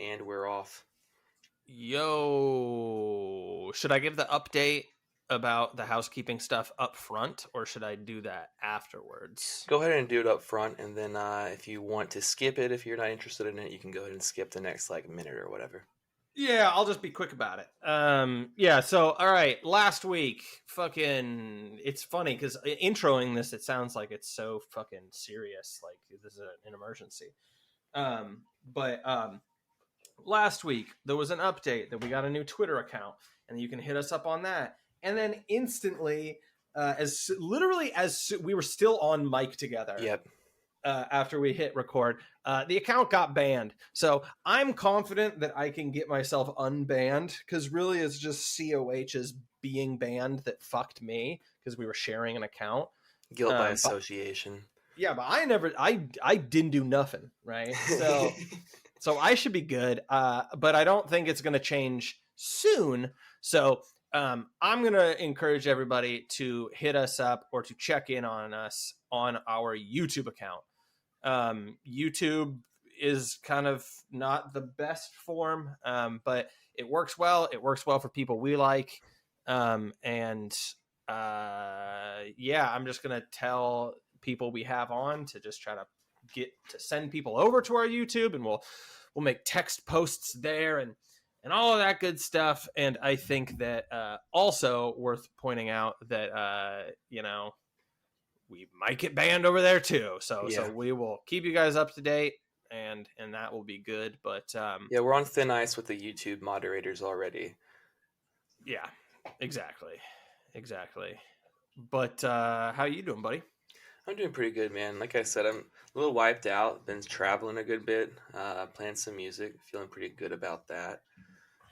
And we're off. Yo, should I give the update about the housekeeping stuff up front, or should I do that afterwards? Go ahead and do it up front, and then if you want to skip it, if you're not interested in it, you can go ahead and skip the next minute or whatever. Yeah, I'll just be quick about it. Yeah, so all right, last week, fucking, it's funny because introing this, it sounds like it's so fucking serious, like this is an emergency. But last week there was an update that we got a new Twitter account, and you can hit us up on that. And then instantly, as we were still on mic together. Yep. After we hit record, the account got banned. So I'm confident that I can get myself unbanned, because really it's just COH's being banned that fucked me, because we were sharing an account. Guilt by association. But I didn't do nothing, right? So I should be good, but I don't think it's going to change soon. So I'm going to encourage everybody to hit us up or to check in on us on our YouTube account. YouTube is kind of not the best form, but it works well. It works well for people we like. I'm just going to tell people we have on to just try to send people over to our YouTube, and we'll make text posts there and all of that good stuff. And I think that also worth pointing out that we might get banned over there too. So we will keep you guys up to date, and that will be good. But we're on thin ice with the YouTube moderators already. Yeah, exactly. But how you doing, buddy? I'm doing pretty good, man. Like I said, I'm a little wiped out. Been traveling a good bit, playing some music, feeling pretty good about that.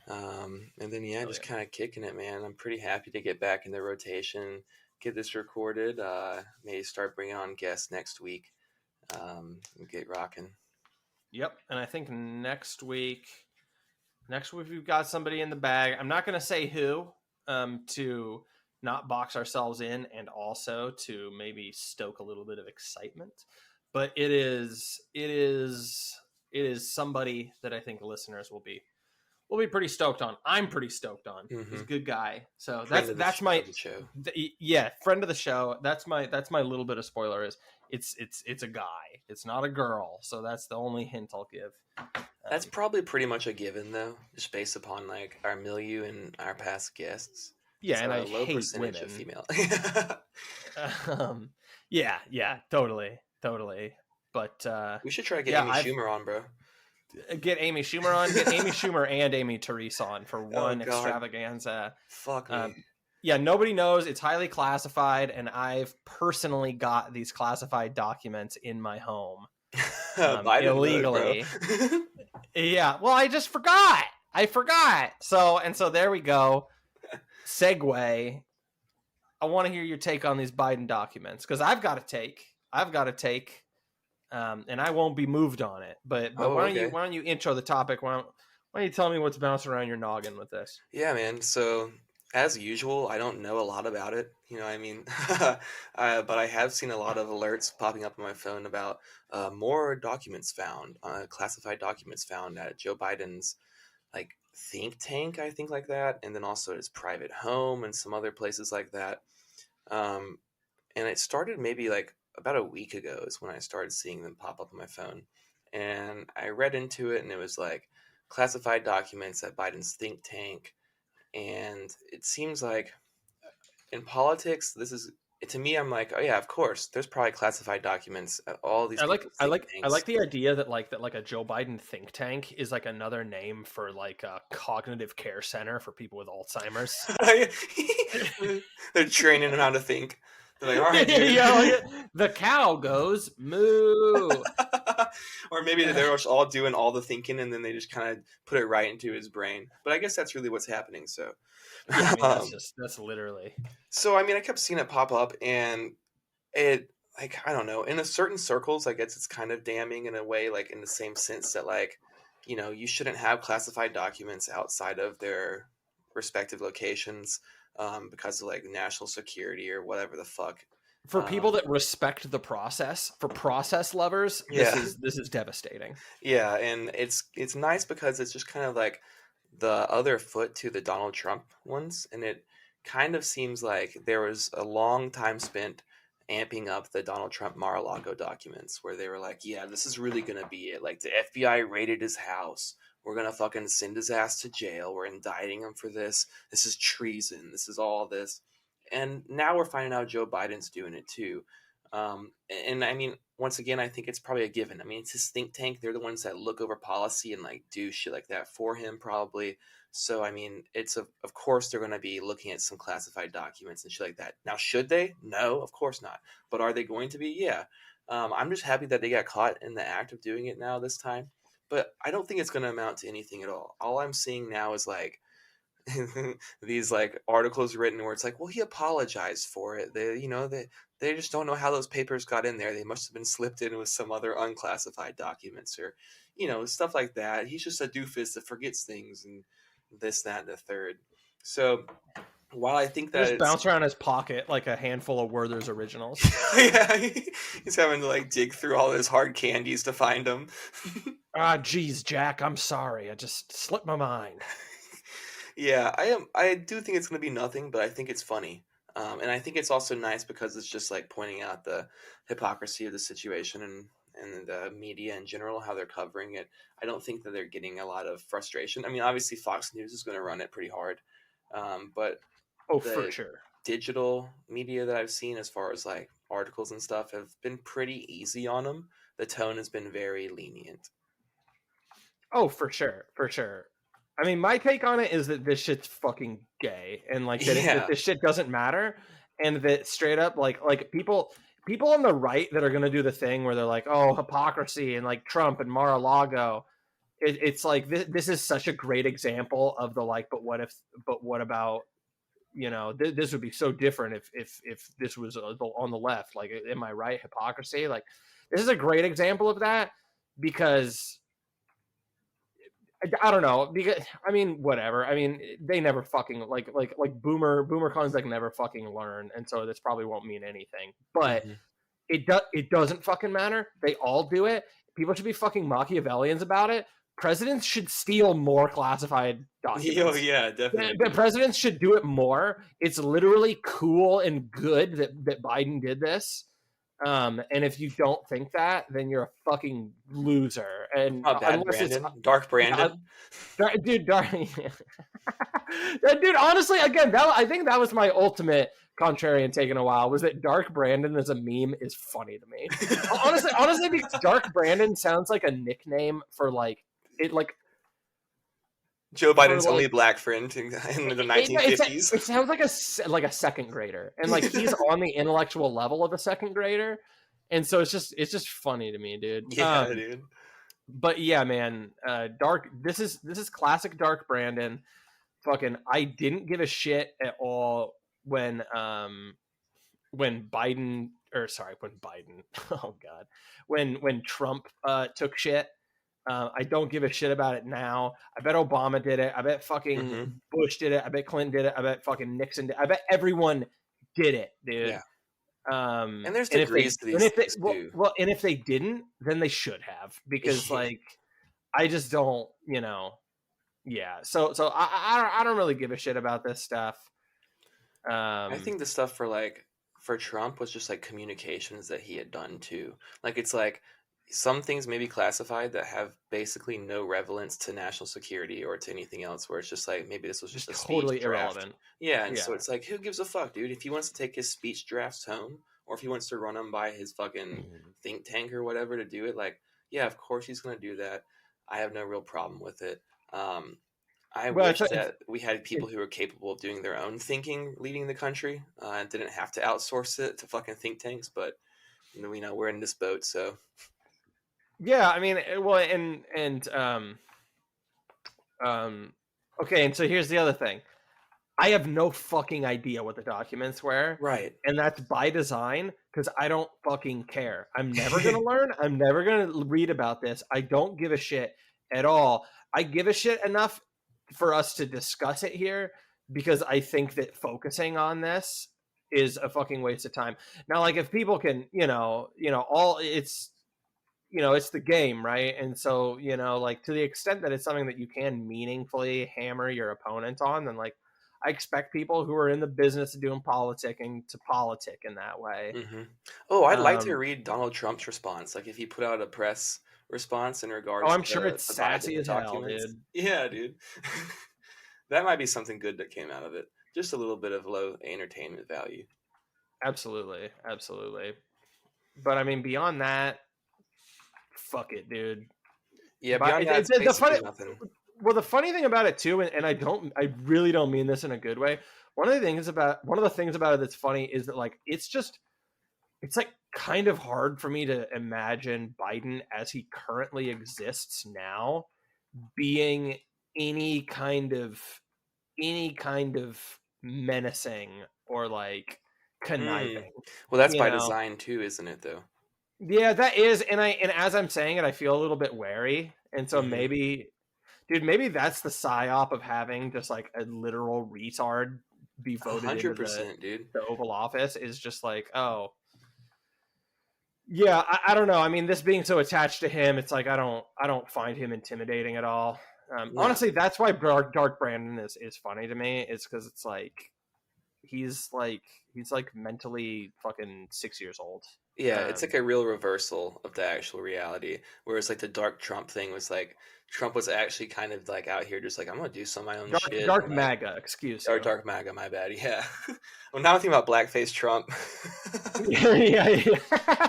And then just kind of kicking it, man. I'm pretty happy to get back in the rotation, get this recorded. Maybe start bringing on guests next week. And get rocking. Yep, and I think next week we've got somebody in the bag. I'm not going to say who, to not box ourselves in, and also to maybe stoke a little bit of excitement. But it is somebody that I think listeners will be pretty stoked on. I'm pretty stoked on. Mm-hmm. He's a good guy. So that's my show. Friend of the show. That's my little bit of spoiler is it's a guy. It's not a girl. So that's the only hint I'll give. That's probably pretty much a given though, just based upon like our milieu and our past guests. Yeah, so and I low hate percentage women. Of female. Yeah, totally. But we should try to get Amy Schumer on, bro. Get Amy Schumer on. Get Amy Schumer and Amy Therese on for one extravaganza. Fuck me. Yeah, nobody knows. It's highly classified, and I've personally got these classified documents in my home illegally. Yeah, well, I just forgot. So there we go. Segue. I want to hear your take on these Biden documents, because I've got a take, and I won't be moved on it. But why don't you intro the topic? Why don't you tell me what's bouncing around your noggin with this? Yeah, man. So as usual, I don't know a lot about it. You know what I mean? But I have seen a lot of alerts popping up on my phone about more documents found, classified documents found at Joe Biden's think tank, I think, like that, and then also his private home and some other places like that. And it started maybe about a week ago is when I started seeing them pop up on my phone, and I read into it, and it was classified documents at Biden's think tank. And it seems like in politics, this is, to me, I'm like, oh yeah, of course, there's probably classified documents at all these. I like the idea that a Joe Biden think tank is another name for a cognitive care center for people with Alzheimer's. They're training them how to think. They're like, all right, the cow goes moo. Or maybe they're all doing all the thinking, and then they just kind of put it right into his brain. But I guess that's really what's happening. So, yeah, that's literally. So I kept seeing it pop up, and it I don't know. In certain circles, I guess it's kind of damning in a way, in the same sense that you shouldn't have classified documents outside of their respective locations because of national security or whatever the fuck. For people that respect the process, for process lovers, Yeah. this is devastating. Yeah, and it's nice because it's just kind of like the other foot to the Donald Trump ones, and it kind of seems like there was a long time spent amping up the Donald Trump Mar-a-Lago documents where they were like, yeah, this is really gonna be it. Like the FBI raided his house. We're gonna fucking send his ass to jail. We're indicting him for this. This is treason. This is all this. And now we're finding out Joe Biden's doing it too. And I mean, once again, I think it's probably a given. I mean, it's his think tank. They're the ones that look over policy and like do shit like that for him, probably. So, I mean, of course they're going to be looking at some classified documents and shit like that. Now, should they? No, of course not. But are they going to be? Yeah. I'm just happy that they got caught in the act of doing it now this time. But I don't think it's going to amount to anything at all. All I'm seeing now is like these like articles written where it's like, well, he apologized for it. They just don't know how those papers got in there. They must have been slipped in with some other unclassified documents or, stuff like that. He's just a doofus that forgets things and this, that, and the third. So while I think They that just it's bounce around his pocket like a handful of Werther's originals. yeah, he's having to like dig through all his hard candies to find them. Ah, geez, Jack, I'm sorry. I just slipped my mind. Yeah, I am. I do think it's going to be nothing, but I think it's funny, and I think it's also nice because it's just like pointing out the hypocrisy of the situation and the media in general, how they're covering it. I don't think that they're getting a lot of frustration. I mean, obviously Fox News is going to run it pretty hard, but Oh, for the sure. digital media that I've seen, as far as like articles and stuff, have been pretty easy on them. The tone has been very lenient. Oh, for sure, for sure. I mean, my take on it is that this shit's fucking gay, and like that Yeah. this shit doesn't matter, and that straight up like people on the right that are gonna do the thing where they're like, oh, hypocrisy and like Trump and Mar-a-Lago. It's like this is such a great example of the like, but what about this would be so different if this was on the left. Like, am I right? Hypocrisy. Like, this is a great example of that because I don't know, because I mean whatever. I mean they never fucking like boomer cons like never fucking learn, and so this probably won't mean anything. But Hmm. it doesn't fucking matter. They all do it. People should be fucking Machiavellians about it. Presidents should steal more classified Oh documents. yeah, The definitely. presidents should do it more. It's literally cool and good that Biden did this. And if you don't think that, then you're a fucking loser. And Not bad, unless it's Brandon. Dark Brandon. dude, dude. Honestly, again, I think that was my ultimate contrarian take in a while. Was that Dark Brandon as a meme is funny to me. Honestly, because Dark Brandon sounds like a nickname for like it, like Joe for Biden's like only black friend in the it 1950s. sounds like a second grader, and like he's on the intellectual level of a second grader, and so it's just funny to me, dude. Yeah, dude. But yeah, man, Dark. This is classic Dark Brandon. Fucking, I didn't give a shit at all when Biden or sorry when Biden. Oh God, when Trump took shit. I don't give a shit about it now. I bet Obama did it. I bet fucking Hmm. Bush did it. I bet Clinton did it. I bet fucking Nixon did it. I bet everyone did it, dude. Yeah, and there's And if degrees to these things too. and if they didn't, then they should have, because like I just don't, yeah. So I don't really give a shit about this stuff. I Um, think the stuff for Trump was just like communications that he had done too. Like it's like some things may be classified that have basically no relevance to national security or to anything else, where it's just like maybe this was just just a speech totally draft. irrelevant. Yeah, and so Yeah. it's like who gives a fuck, dude? If he wants to take his speech drafts home or if he wants to run them by his fucking think tank or whatever to do it, like yeah, of course he's going to do that. I have no real problem with it. Um, I Well, wish that we had people who were capable of doing their own thinking leading the country and didn't have to outsource it to fucking think tanks. But we know we're in this boat, so yeah. I mean, well, um, okay. And so here's the other thing. I have no fucking idea what the documents were, right. and that's by design because I don't fucking care. I'm never gonna learn. I'm never gonna read about this. I don't give a shit at all. I give a shit enough for us to discuss it here because I think that focusing on this is a fucking waste of time. Now, like if people can, all it's, it's the game, right? And so, like to the extent that it's something that you can meaningfully hammer your opponent on, then like I expect people who are in the business of doing politicking to politic in that way. Hmm. Oh, I'd like to Um, read Donald Trump's response. Like if he put out a press response in oh, regards I'm sure to it's the sassy Biden as hell, documents. dude. Yeah, dude. That might be something good that came out of it. Just a little bit of low entertainment value. Absolutely, absolutely. But I mean, beyond that, fuck it, dude. Yeah, But beyond that, it's the basically funny, nothing. well, the funny thing about it too, and I really don't mean this in a good way. One of the things about it that's funny is that like it's like kind of hard for me to imagine Biden as he currently exists now being any kind of any kind of menacing or like Mm. conniving, Well, that's you by know. design too, isn't it? Though. Yeah, that is, and as I'm saying it, I feel a little bit wary, and so Hmm. maybe, dude, maybe that's the psyop of having just like a literal retard be A voted into hundred the percent, dude. Oval Office is just like, oh, yeah, I don't know. I mean, this being so attached to him, it's like I don't find him intimidating at all. No. Honestly, that's why Dark Brandon is funny to me. It's because it's like he's like mentally fucking 6 years old. Yeah, it's Um, like a real reversal of the actual reality. Whereas like the dark Trump thing was like Trump was actually kind of like out here just like I'm gonna do some of my own shit and Dark like MAGA, excuse or you. dark MAGA, my bad. Yeah. Well, now I'm thinking about blackface Trump. Yeah, yeah.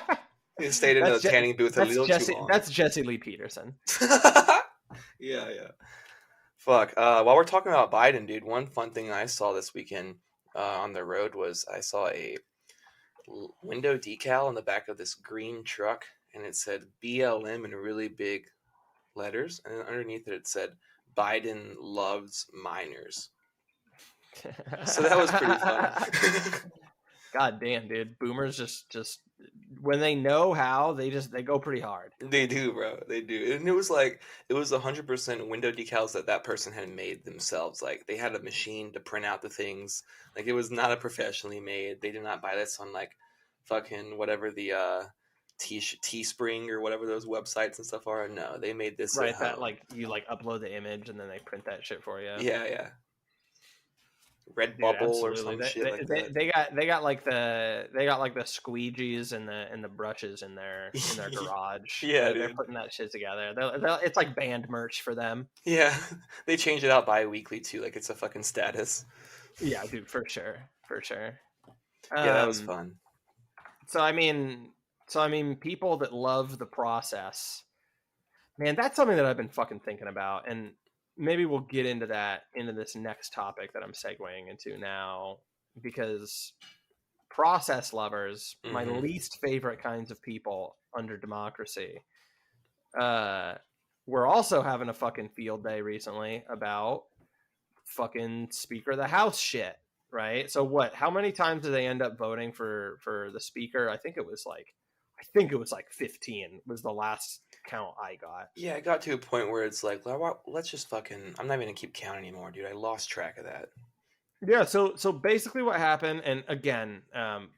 He stayed in the That's Je- tanning booth a little too long. That's Jesse Lee Peterson. Yeah, yeah. Fuck. While we're talking about Biden, dude, one fun thing I saw this weekend on the road was I saw a window decal on the back of this green truck, and it said BLM in really big letters, and then underneath it said Biden loves minors. So that was pretty fun. God damn, dude. Boomers just when they know how, they go pretty hard. They do, bro. They do. And it was 100% window decals that person had made themselves. Like they had a machine to print out the things. Like it was not a professionally made. They did not buy this on like fucking whatever the Teespring or whatever those websites and stuff are. No, they made this at Right, that home. like you like upload the image and then they print that shit for you. Yeah, yeah. Dude, Redbubble or absolutely. some shit like that. They got like the squeegees and the brushes in their garage. Yeah, They're dude. putting that shit together. It's like band merch for them. Yeah, they change it out bi-weekly too, like it's a fucking status. Yeah, dude, for sure, for sure. Yeah, that was Um, fun. so I mean, people that love the process, man, that's something that I've been fucking thinking about, and maybe we'll get into this next topic that I'm segueing into now, because process lovers, my Hmm. least favorite kinds of people under democracy, uh, we're also having a fucking field day recently about fucking Speaker of the House shit, right? So what? How many times did they end up voting for the Speaker? I think it was like 15 was the last count I got. Yeah, it got to a point where it's like, let's just fucking. I'm not even gonna keep count anymore, dude. I lost track of that. Yeah, so basically what happened, and again,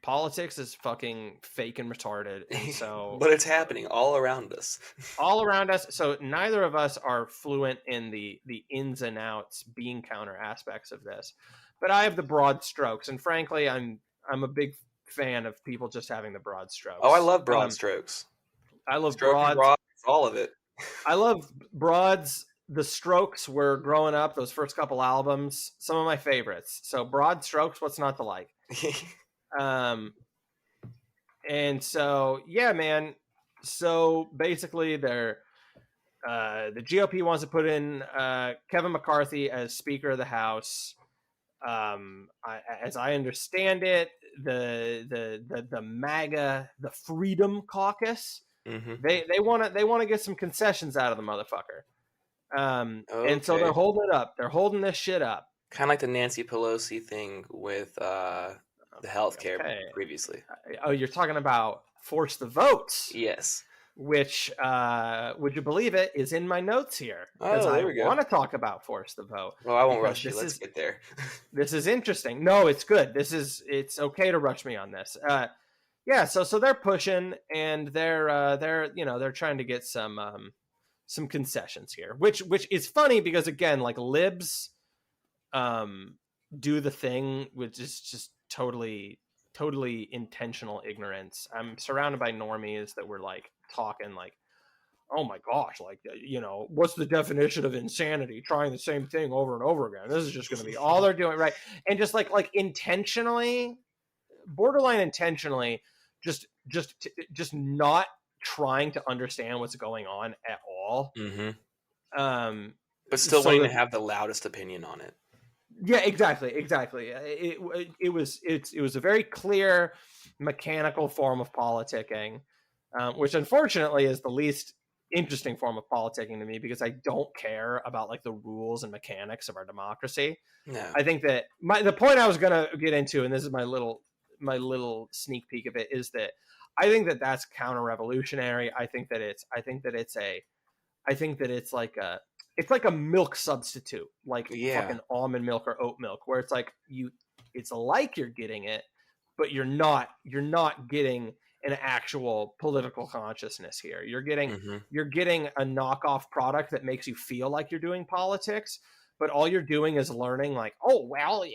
politics is fucking fake and retarded, and so But it's happening all around us. all around us. So neither of us are fluent in the ins and outs, bean counter aspects of this, but I have the broad strokes, and frankly, I'm a big fan of people just having the broad Oh, I strokes. love broad strokes. I love Stroking broads. broad, all of it. I love broads. The Strokes were growing up; those first couple albums, some of my favorites. So broad strokes, what's not to like? Um, and so yeah, man. So basically, the GOP wants to put in Kevin McCarthy as Speaker of the House. As I understand it, the MAGA, the Freedom Caucus, Hmm. they want to get some concessions out of the motherfucker. And so they're Okay. holding it up. They're holding this shit up. Kind of like the Nancy Pelosi thing with the healthcare Okay. previously. Oh, you're talking about force the votes. Yes. which, would you believe it, is in my notes here because Oh, I there we go. want to talk about force the vote Well, I won't because rush you. Let's get there. this is interesting. No, it's good. It's okay to rush me on this. Yeah, so they're pushing and they're trying to get some concessions here, which is funny because again, like libs do the thing which is just totally intentional ignorance. I'm surrounded by normies that were like talking like, oh my gosh, like, what's the definition of insanity? Trying the same thing over and over again. This is just going to be all they're doing, right? And just like intentionally, borderline intentionally, just not trying to understand what's going on at all. Mm-hmm. Um, But still so wanting to that have the loudest opinion on it. yeah, exactly. It was a very clear mechanical form of politicking, which unfortunately is the least interesting form of politicking to me because I don't care about like the rules and mechanics of our democracy. No. I think that the point I was going to get into, and this is my little sneak peek of it, is that I think that that's counter-revolutionary. I think that it's like a milk substitute, like Yeah. fucking almond milk or oat milk, where it's like it's like you're getting it, but you're not getting an actual political consciousness here. Mm-hmm. You're getting a knockoff product that makes you feel like you're doing politics, but all you're doing is learning like, oh well,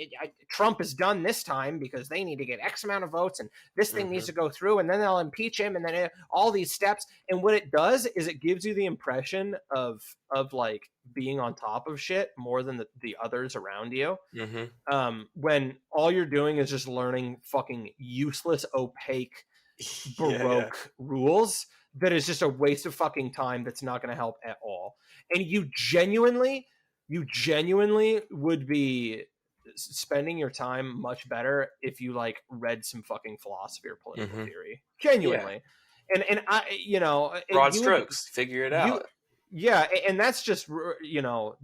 Trump is done this time because they need to get X amount of votes and this thing Mm-hmm. needs to go through and then they'll impeach him and then all these steps. And what it does is it gives you the impression of like being on top of shit more than the others around you, Mm-hmm. when all you're doing is just learning fucking useless, opaque, Yeah, yeah. baroque rules that is just a waste of fucking time that's not going to help at all. And you genuinely would be spending your time much better if you like read some fucking philosophy or political Mm-hmm. theory, Yeah. genuinely. And I, Broad you would strokes. Figure it you out. yeah, and that's just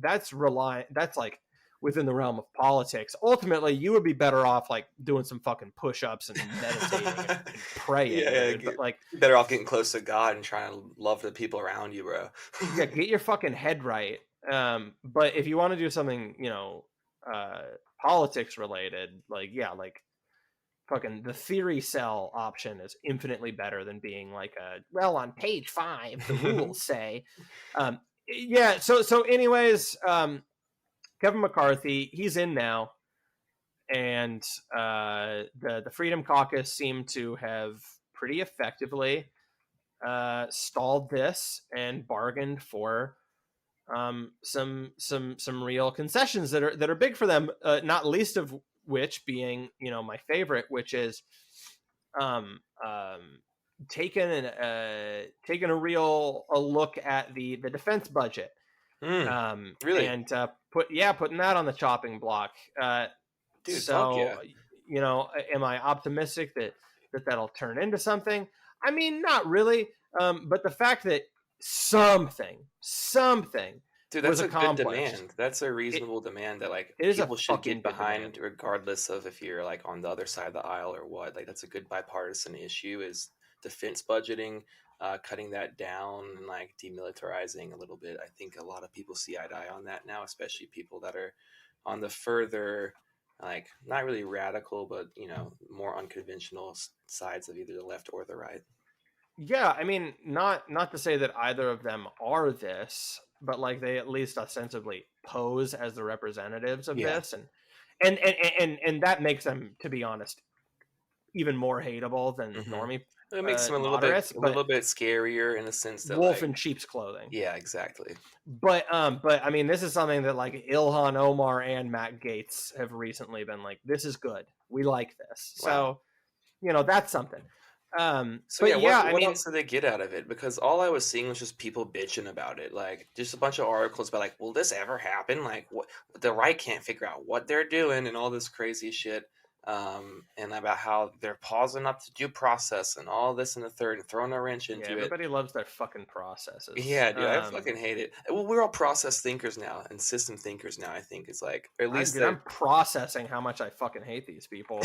that's like within the realm of politics. Ultimately, you would be better off like doing some fucking push-ups and meditating and praying, Yeah, dude. But like, better off getting close to God and trying to love the people around you, bro. yeah, get your fucking head right. But if you want to do something, uh, politics related, like yeah, like fucking the theory cell option is infinitely better than being like well, on page 5 the rules say. Yeah, so anyways, Kevin McCarthy, he's in now, and the Freedom Caucus seemed to have pretty effectively stalled this and bargained for some real concessions that are big for them. Not least of which being my favorite, which is um, um, taking a look at the defense budget, Really? and putting that on the chopping block. Dude, fuck So yeah. am I optimistic that'll turn into something? I mean, not really. But the fact that something Dude, was that's a good accomplished, demand. That's a it, reasonable demand that like it is a people should fucking get good behind demand. regardless of if you're like on the other side of the aisle or what. Like that's a good bipartisan issue is defense budgeting, cutting that down and like demilitarizing a little bit. I think a lot of people see eye to eye on that now, especially people that are on the further like not really radical but more unconventional sides of either the left or the right. Yeah, I mean, not to say that either of them are this, but like they at least ostensibly pose as the representatives of Yeah. this, and that makes them, to be honest, even more hateable than Hmm. normie It makes them moderates, a but little bit scarier in the sense that wolf like in sheep's clothing. yeah, exactly. But I mean, this is something that like Ilhan Omar and Matt Gaetz have recently been like, this is good. We like this. Wow. So, that's something. So yeah, But yeah, I what mean, else did they get out of it? Because all I was seeing was just people bitching about it, like just a bunch of articles about like, will this ever happen? Like, what the right can't figure out what they're doing and all this crazy shit. and about how they're pausing up to due process and all this and the third and throwing a wrench Yeah, into it. everybody loves their fucking processes. Yeah, dude, I fucking hate it. Well, we're all process thinkers now and system thinkers now. I think it's like, or at least Dude, that I'm processing how much I fucking hate these people.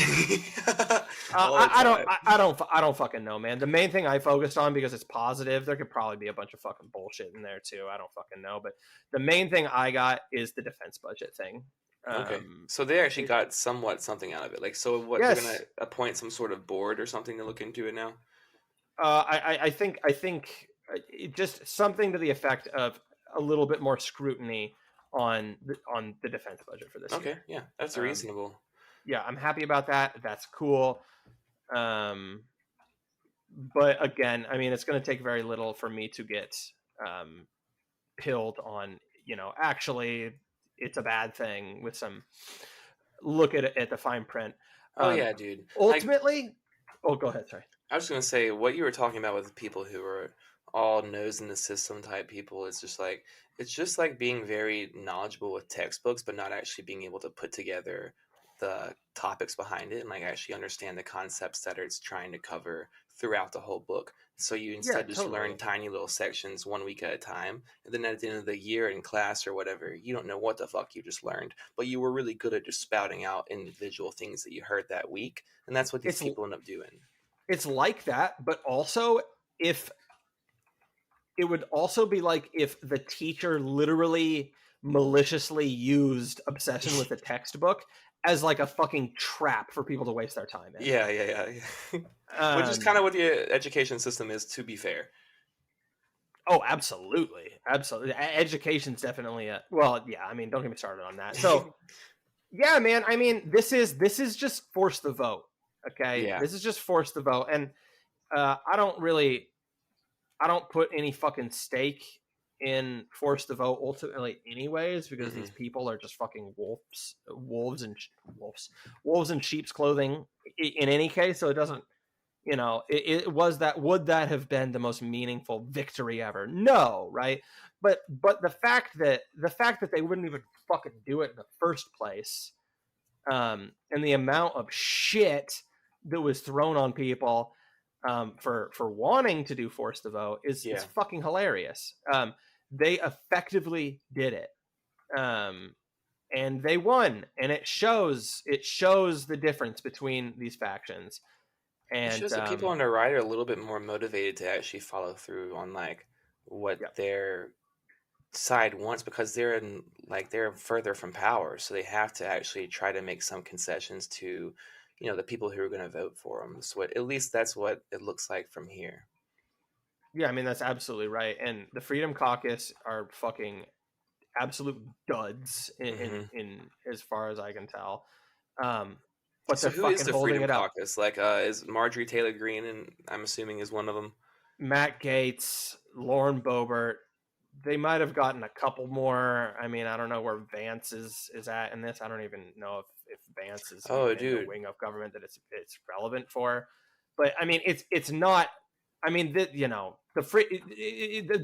all the time. I don't fucking know, man. The main thing I focused on, because it's positive, there could probably be a bunch of fucking bullshit in there too. I don't fucking know, but the main thing I got is the defense budget thing. Okay, Um, so they actually it, got somewhat something out of it. Like, so what they're gonna yes, appoint some sort of board or something to look into it now? I think just something to the effect of a little bit more scrutiny on the defense budget for this Okay, year. yeah, that's Um, reasonable. yeah, I'm happy about that. That's cool. Um, but again, I mean, it's going to take very little for me to get um, pilled on. Actually, it's a bad thing with some look at the fine print. Oh Um, yeah, dude. Like, ultimately, oh, go ahead. Sorry. I was gonna say what you were talking about with people who are all nose in the system type people. It's just like being very knowledgeable with textbooks, but not actually being able to put together the topics behind it and like actually understand the concepts that it's trying to cover throughout the whole book. So you Yeah, instead just learn totally. tiny little sections 1 week at a time, and then at the end of the year in class or whatever, you don't know what the fuck you just learned, but you were really good at just spouting out individual things that you heard that week, and that's what these It's people end up doing. it's like that, but also if it would also be like if the teacher literally maliciously used obsession with the textbook as like a fucking trap for people to waste their time in. Yeah, yeah, yeah, yeah. Which is kind of Um, what the education system is, to be fair. oh, absolutely, absolutely. Education's definitely a well, yeah. I mean, don't get me started on that. So, yeah, man. I mean, this is just force the vote. Okay, Yeah. this is just force the vote, and I don't put any fucking stake in force the vote ultimately anyways, because these Hmm. people are just fucking wolves wolves in sheep's clothing in any case. So it doesn't, it was that, would that have been the most meaningful victory ever? No, right? But the fact that they wouldn't even fucking do it in the first place, and the amount of shit that was thrown on people, for wanting to do force the vote is Yeah. fucking hilarious. They effectively did it, um, and they won, and it shows the difference between these factions. It And shows that people on the right are a little bit more motivated to actually follow through on like what yeah, their side wants because they're further from power, so they have to actually try to make some concessions to, the people who are going to vote for them. So at least that's what it looks like from here. yeah, I mean that's absolutely right. And the Freedom Caucus are fucking absolute duds Hmm. in as far as I can tell. Um, but So they're who is fucking the holding Freedom it up. Caucus? Like, is Marjorie Taylor Greene, and I'm assuming is one of them. Matt Gaetz, Lauren Boebert. They might have gotten a couple more. I mean, I don't know where Vance is at in this. I don't even know if Vance is Oh, even in the dude. wing of government that it's relevant for. But I mean, it's not. I mean, the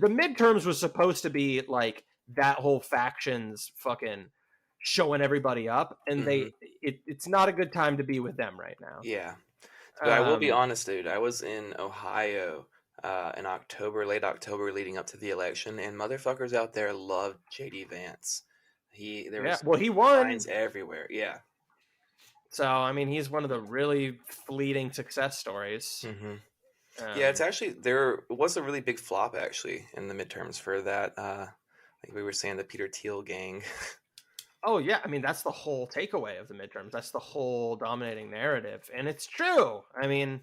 midterms was supposed to be like that whole faction's fucking showing everybody up, and Hmm. it's not a good time to be with them right now. Yeah. But I will be Um, honest, dude. I was in Ohio in October, late October, leading up to the election, and motherfuckers out there loved JD Vance. There yeah, was well, he won. signs everywhere. Yeah. So I mean, he's one of the really fleeting success stories. Hmm. Yeah, it's Um, actually there was a really big flop actually in the midterms for that. Like we were saying, the Peter Thiel gang. oh yeah, I mean that's the whole takeaway of the midterms. That's the whole dominating narrative, and it's true. I mean,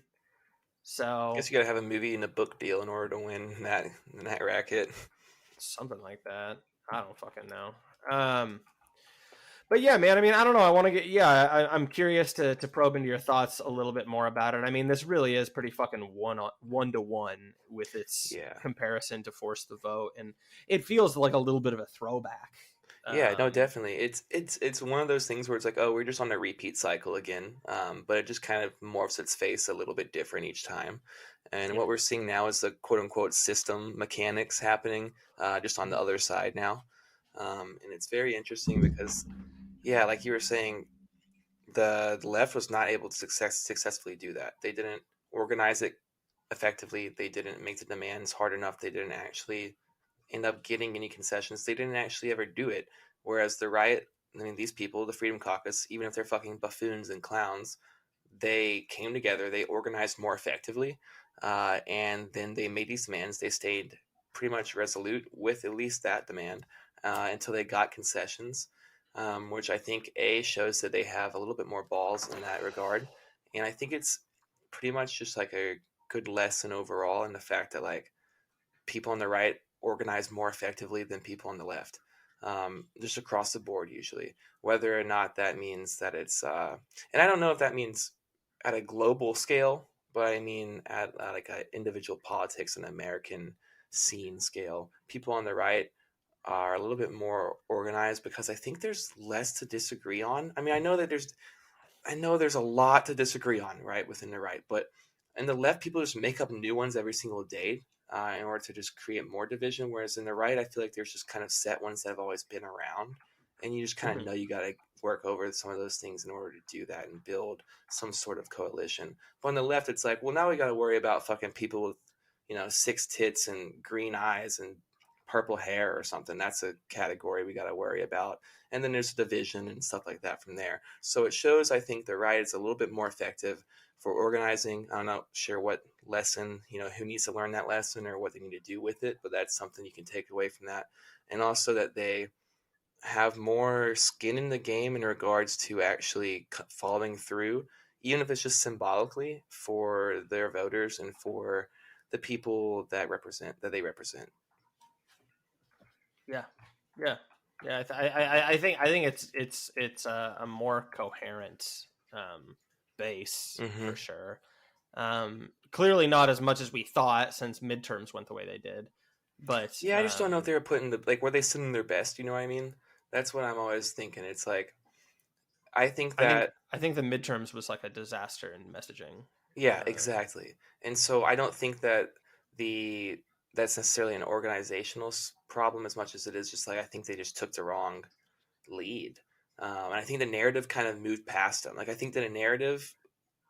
so Guess you gotta have a movie and a book deal in order to win that racket. something like that. I don't fucking know. Um, but yeah, man. I mean, I don't know. I want to get. Yeah, I'm curious to probe into your thoughts a little bit more about it. I mean, this really is pretty fucking one to one with its Yeah. comparison to Force the Vote, and it feels like a little bit of a throwback. Yeah, no, Um, definitely. It's one of those things where it's like, oh, we're just on a repeat cycle again. But it just kind of morphs its face a little bit different each time. And yeah. what we're seeing now is the quote unquote system mechanics happening, just on the other side now. And it's very interesting because, yeah, like you were saying, the left was not able to successfully do that. They didn't organize it effectively. They didn't make the demands hard enough. They didn't actually end up getting any concessions. They didn't actually ever do it. Whereas the right, I mean, these people, the Freedom Caucus, even if they're fucking buffoons and clowns, they came together, they organized more effectively, and then they made these demands. They stayed pretty much resolute with at least that demand until they got concessions, which I think A shows that they have a little bit more balls in that regard. And I think it's pretty much just like a good lesson overall in the fact that like people on the right organize more effectively than people on the left, just across the board usually. Whether or not that means that it's, and I don't know if that means at a global scale, but I mean at like a individual politics and American scene scale, people on the right are a little bit more organized because I think there's less to disagree on. I mean, I know there's a lot to disagree on, right, within the right, but in the left, people just make up new ones every single day in order to just create more division. Whereas in the right, I feel like there's just kind of set ones that have always been around, and you just kind of know you got to work over some of those things in order to do that and build some sort of coalition. But on the left, it's like, well, now we got to worry about fucking people with, you know, six tits and green eyes and purple hair or something. That's a category we got to worry about. And then there's division and stuff like that from there. So it shows, I think, the right is a little bit more effective for organizing. I'm not sure what lesson, you know, who needs to learn that lesson or what they need to do with it, but that's something you can take away from that. And also that they have more skin in the game in regards to actually following through, even if it's just symbolically for their voters and for the people that they represent. Yeah, yeah, yeah. I think it's a more coherent base Mm-hmm. for sure. Clearly not as much as we thought since midterms went the way they did, but Yeah, I just don't know if they were putting the like were they sending their best, you know what I mean? That's what I'm always thinking. It's like I think I think that I think the midterms was like a disaster in messaging. yeah, exactly. And so I don't think that the that's necessarily an organizational problem as much as it is just like I think they just took the wrong lead. And I think the narrative kind of moved past them. Like I think that a narrative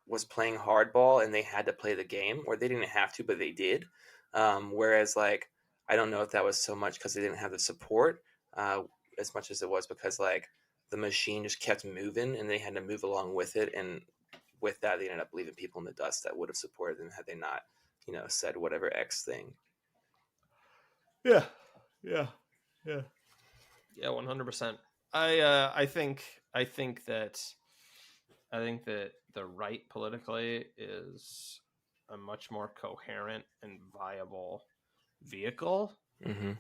was playing hardball and they had to play the game, or they didn't have to, but they did. Whereas, like, I don't know if that was so much because they didn't have the support, as much as it was because like the machine just kept moving and they had to move along with it, and with that, they ended up leaving people in the dust that would have supported them had they not, you know, said whatever X thing. Yeah, yeah, yeah, yeah. 100%. I think I think that the right politically is a much more coherent and viable vehicle Mm-hmm.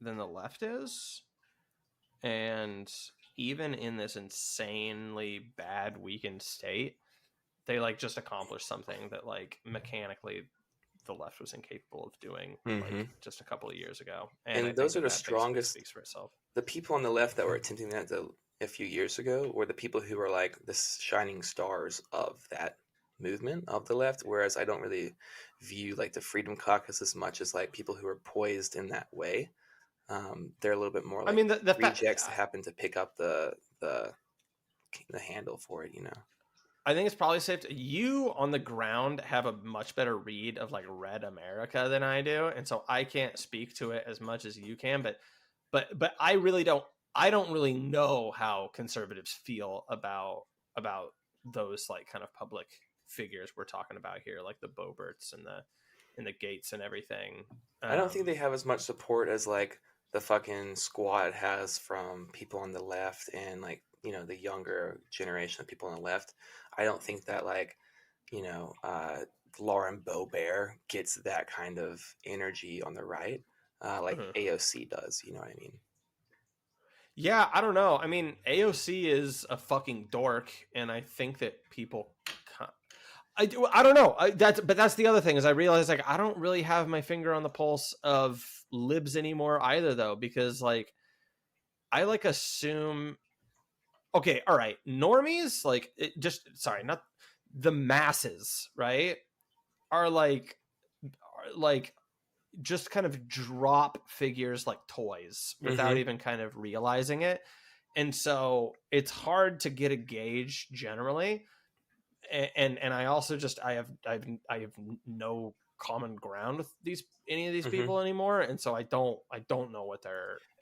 than the left is. And even in this insanely bad, weakened state, they like just accomplished something that like mechanically the left was incapable of doing Mm-hmm. like just a couple of years ago. And I And think those are that the that basically strongest. speaks for itself. The people on the left that were attempting that a few years ago were the people who were like the shining stars of that movement of the left. Whereas I don't really view like the Freedom Caucus as much as like people who are poised in that way. They're a little bit more I like mean, the fact rejects that happen to pick up the handle for it. You know. I think it's probably safe to you on the ground have a much better read of like red America than I do, and so I can't speak to it as much as you can. But I don't really know how conservatives feel about those like kind of public figures we're talking about here, like the Boberts and the Gates and everything. I don't think they Um, have as much support as like the fucking squad has from people on the left and like you know the younger generation of people on the left. I don't think that like you know Lauren Boebert gets that kind of energy on the right like mhm. AOC does. You know what I mean? Yeah, I don't know. I mean, AOC is a fucking dork, and I think that people. I don't know. That's the other thing is I realize like I don't really have my finger on the pulse of libs anymore either though because like I like assume okay, all right, normies like it just sorry not the masses right are like just kind of drop figures like toys without Mm-hmm. even kind of realizing it. and so it's hard to get a gauge generally. And I also just I have no common ground with any of these Hmm. people anymore, and so I don't know what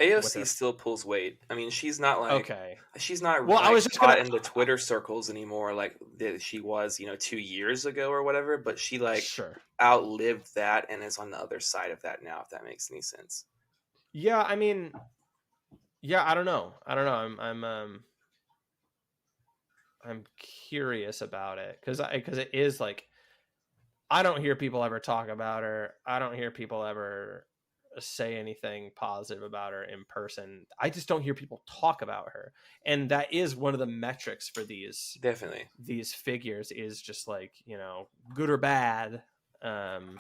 AOC they're still pulls weight. I mean, she's not like okay. she's not Well, I like was just hot gonna in the Twitter circles anymore like she was, 2 years ago or whatever. But she like sure. outlived that and is on the other side of that now. If that makes any sense. Yeah, I mean, yeah, I don't know. I'm curious about it because it is like I don't hear people ever talk about her. I don't hear people ever say anything positive about her in person. I just don't hear people talk about her. And that is one of the metrics for Definitely. these figures is just like, good or bad. Um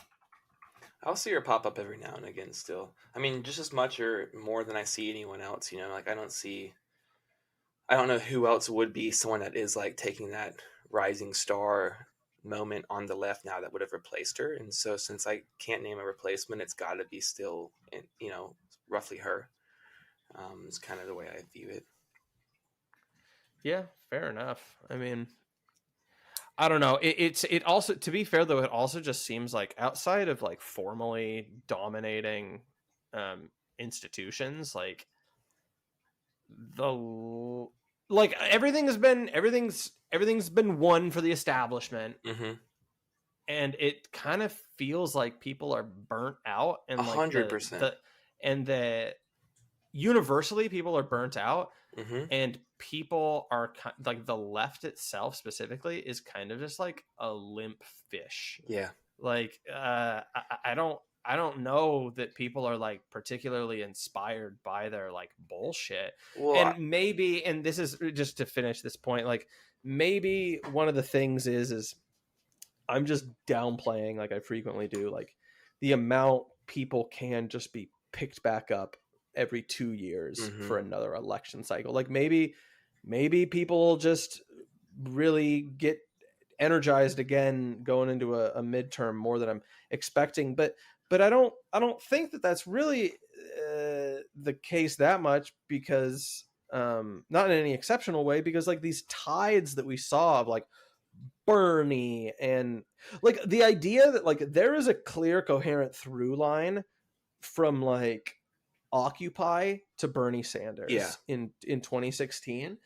I'll see her pop up every now and again still. I mean, just as much or more than I see anyone else, like I don't know who else would be someone that is like taking that rising star moment on the left now that would have replaced her. And so since I can't name a replacement, it's got to be still, roughly her. Is kind of the way I view it. yeah, fair enough. I mean, I don't know. It also, to be fair though, it also just seems like outside of like formally dominating institutions, like the like everything's been won for the establishment, Mm-hmm. and it kind of feels like people are burnt out, A and like hundred percent. the universally people are burnt out, Mm-hmm. and people are like the left itself specifically is kind of just like a limp fish. Yeah. Like I don't know that people are like particularly inspired by their like bullshit. Well, And maybe, and this is just to finish this point, like maybe one of the things is I'm just downplaying, like I frequently do, like the amount people can just be picked back up every 2 years mm-hmm. for another election cycle. Like maybe people just really get energized again going into a midterm more than I'm expecting. But I don't think that that's really the case that much, because not in any exceptional way, because like these tides that we saw of like Bernie, and like the idea that like there is a clear coherent through line from like Occupy to Bernie Yeah. Sanders in 2016,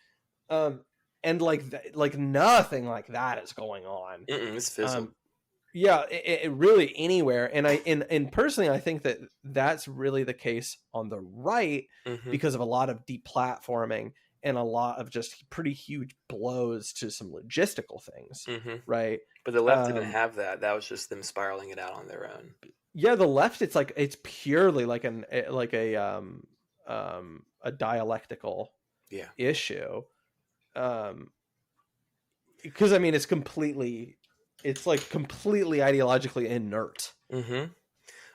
um and like like nothing like that is going on. Mm-mm, it's fizzled. um yeah, it really anywhere. And and personally I think that that's really the case on the right, Mm-hmm. because of a lot of deplatforming and a lot of just pretty huge blows to some logistical things, Mm-hmm. right? But the left didn't um have that. That was just them spiraling it out on their own. yeah, the left, it's like it's purely like a dialectical Yeah. issue. um because I mean it's like completely ideologically inert. Mm-hmm.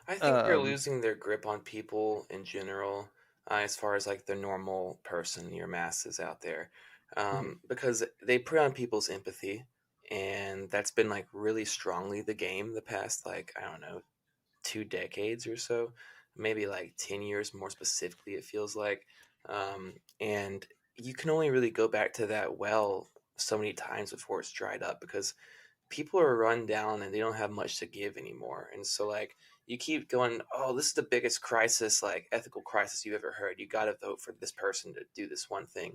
I think they're um losing their grip on people in general, as far as like the normal person, your masses out there, mhm, because they prey on people's empathy, and that's been like really strongly the game the past like I don't know 2 decades or so, maybe like 10 years more specifically. It feels like, and you can only really go back to that well so many times before it's dried up because people are run down and they don't have much to give anymore. And so like you keep going, oh, this is the biggest crisis, like ethical crisis you've ever heard. You got to vote for this person to do this one thing.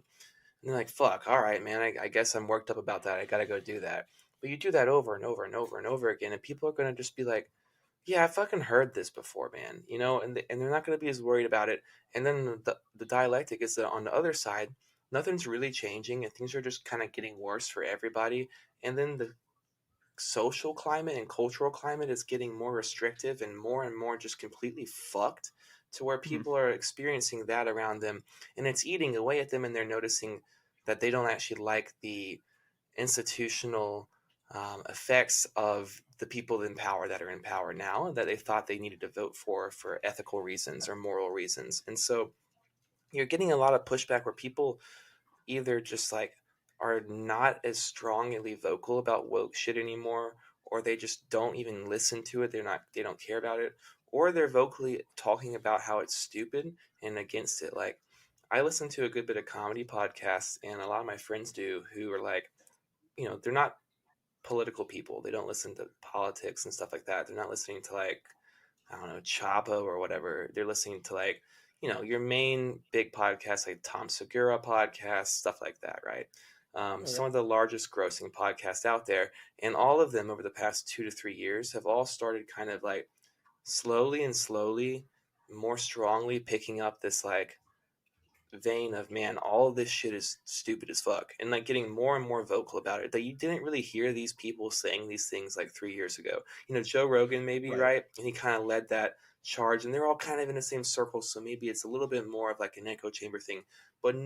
And they're like, fuck, all right, man, I guess I'm worked up about that. I got to go do that. But you do that over and over and over and over again, and people are going to just be like, yeah, I fucking heard this before, man. And they're not going to be as worried about it. And then the dialectic is that on the other side, nothing's really changing, and things are just kind of getting worse for everybody. And then the social climate and cultural climate is getting more restrictive and more just completely fucked to where mhm, people are experiencing that around them, and it's eating away at them, and they're noticing that they don't actually like the institutional effects of the people in power that are in power now that they thought they needed to vote for ethical reasons or moral reasons. And so you're getting a lot of pushback where people either just like are not as strongly vocal about woke shit anymore, or they just don't even listen to it. They don't care about it, or they're vocally talking about how it's stupid and against it. Like I listen to a good bit of comedy podcasts, and a lot of my friends do, who are like, they're not political people. They don't listen to politics and stuff like that. They're not listening to like, I don't know, Chapo or whatever. They're listening to like, your main big podcasts like Tom Segura podcasts, stuff like that, right? Okay. Some of the largest grossing podcasts out there, and all of them over the past 2 to 3 years have all started kind of like slowly and slowly, more strongly picking up this like vein of, man, all of this shit is stupid as fuck, and like getting more and more vocal about it, that you didn't really hear these people saying these things like 3 years ago. Joe Rogan, maybe, Right. right? And he kind of led that charge, and they're all kind of in the same circle, so maybe it's a little bit more of like an echo chamber thing. But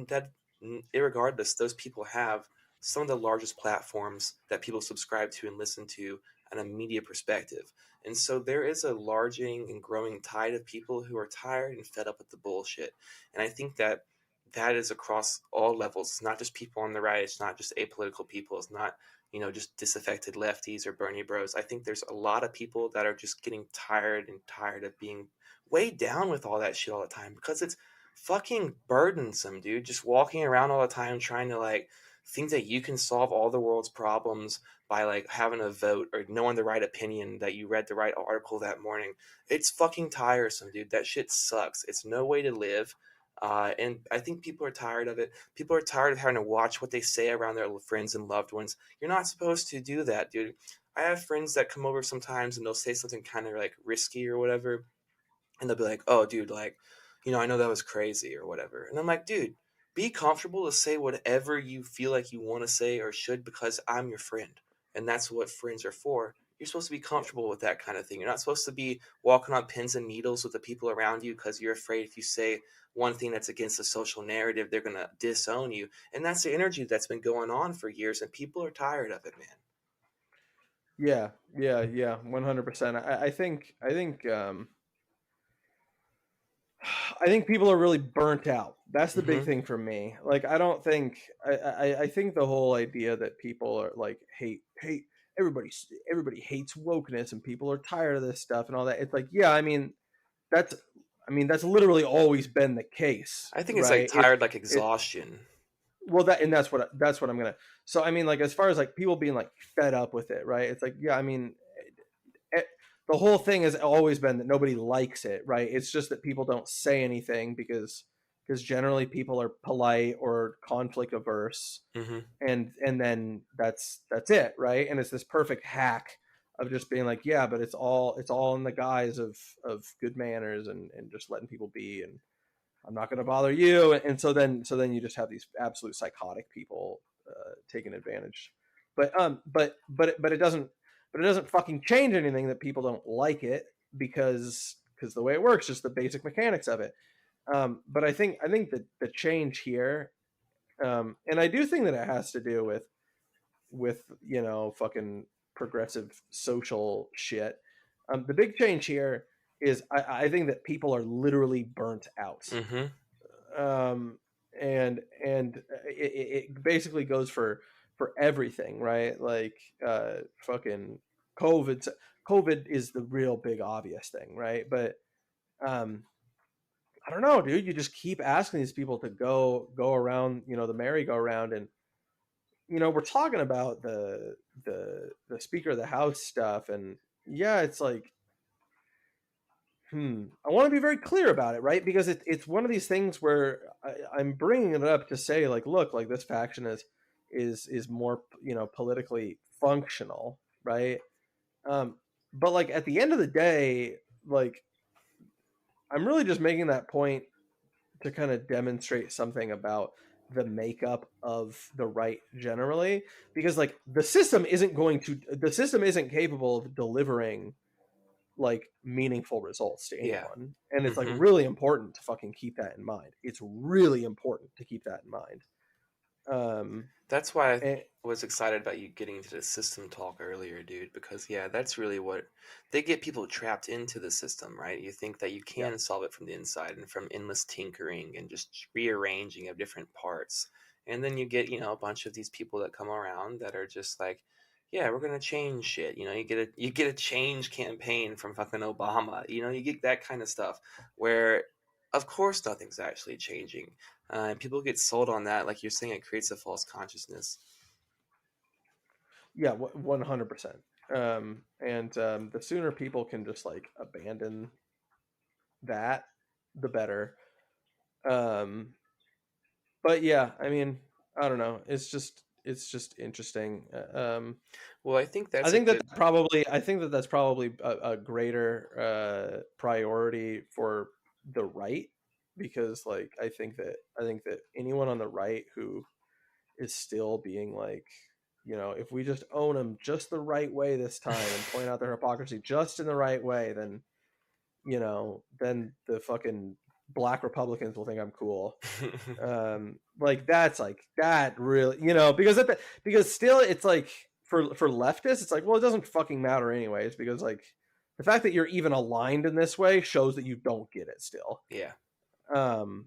irregardless, those people have some of the largest platforms that people subscribe to and listen to on a media perspective. And so there is a larging and growing tide of people who are tired and fed up with the bullshit. And I think that that is across all levels. It's not just people on the right. It's not just apolitical people. It's not, just disaffected lefties or Bernie bros. I think there's a lot of people that are just getting tired and tired of being weighed down with all that shit all the time, because it's fucking burdensome, dude. Just walking around all the time trying to like think that you can solve all the world's problems by like having a vote or knowing the right opinion, that you read the right article that morning. It's fucking tiresome, dude. That shit sucks. It's no way to live. And I think people are tired of it. People are tired of having to watch what they say around their friends and loved ones. You're not supposed to do that, dude. I have friends that come over sometimes and they'll say something kind of like risky or whatever, and they'll be like, "Oh, dude, like, I know that was crazy or whatever." And I'm like, "Dude, be comfortable to say whatever you feel like you want to say or should, because I'm your friend, and that's what friends are for." You're supposed to be Yeah. comfortable with that kind of thing. You're not supposed to be walking on pins and needles with the people around you because you're afraid if you say one thing that's against the social narrative, they're gonna disown you. And that's the energy that's been going on for years, and people are tired of it, man. Yeah. Yeah. Yeah. 100%. I think people are really burnt out. That's the big Mm-hmm. thing for me. Like, I don't think I think the whole idea that people are like hate everybody hates wokeness and people are tired of this stuff and all that. It's like, yeah, that's that's literally always been the case, I think it's like right? It tired, like it exhaustion. well that and that's what I'm gonna. So like as far as like people being like fed up with it, right? It's like, yeah, it, the whole thing has always been that nobody likes it, right? It's just that people don't say anything because generally people are polite or conflict averse, Mm-hmm. and then that's it, right? And it's this perfect hack of just being like, yeah, but it's all in the guise of good manners and just letting people be, and I'm not going to bother you, and so then you just have these absolute psychotic people taking advantage. But it doesn't fucking change anything that people don't like it, because the way it works, just the basic mechanics of it. But I think that the change here, and I do think that it has to do with fucking progressive social shit. The big change here is I think that people are literally burnt out, Mm-hmm. um, and it basically goes for everything, right? Like fucking COVID. COVID is the real big obvious thing, right? But um, I don't know, dude. You just keep asking these people to go around, the merry-go-round, and we're talking about the Speaker of the House stuff, and yeah, it's like, I want to be very clear about it, right? Because it's one of these things where I'm bringing it up to say, like, look, like this faction is more, politically functional, right? Um, but like at the end of the day, like I'm really just making that point to kind of demonstrate something about the makeup of the right generally, because like the system isn't capable of delivering like meaningful results to Yeah. anyone, and it's like Mm-hmm. really important to fucking keep that in mind. It's really important to keep that in mind. um That's why I and, was excited about you getting into the system talk earlier, dude, because yeah, that's really what they get people trapped into the system, right? You think that you yeah. can solve it from the inside and from endless tinkering and just rearranging of different parts. And then you get, a bunch of these people that come around that are just like, yeah, we're gonna change shit. You get a change campaign from fucking Obama. You get that kind of stuff where of course nothing's actually changing. And people get sold on that, like you're saying, it creates a false consciousness. Yeah, 100%. And the sooner people can just like abandon that, the better. Um, but yeah, I mean, I don't know. It's just interesting. Well, I think I that's a think that good. I think that that's probably a greater priority for the right, because like I think that anyone on the right who is still being like, if we just own them just the right way this time and point out their hypocrisy just in the right way, then the fucking black Republicans will think I'm cool. Like that's like that really, because still it's like for leftists, it's like, well, it doesn't fucking matter anyways, because like the fact that you're even aligned in this way shows that you don't get it still. Yeah. Um,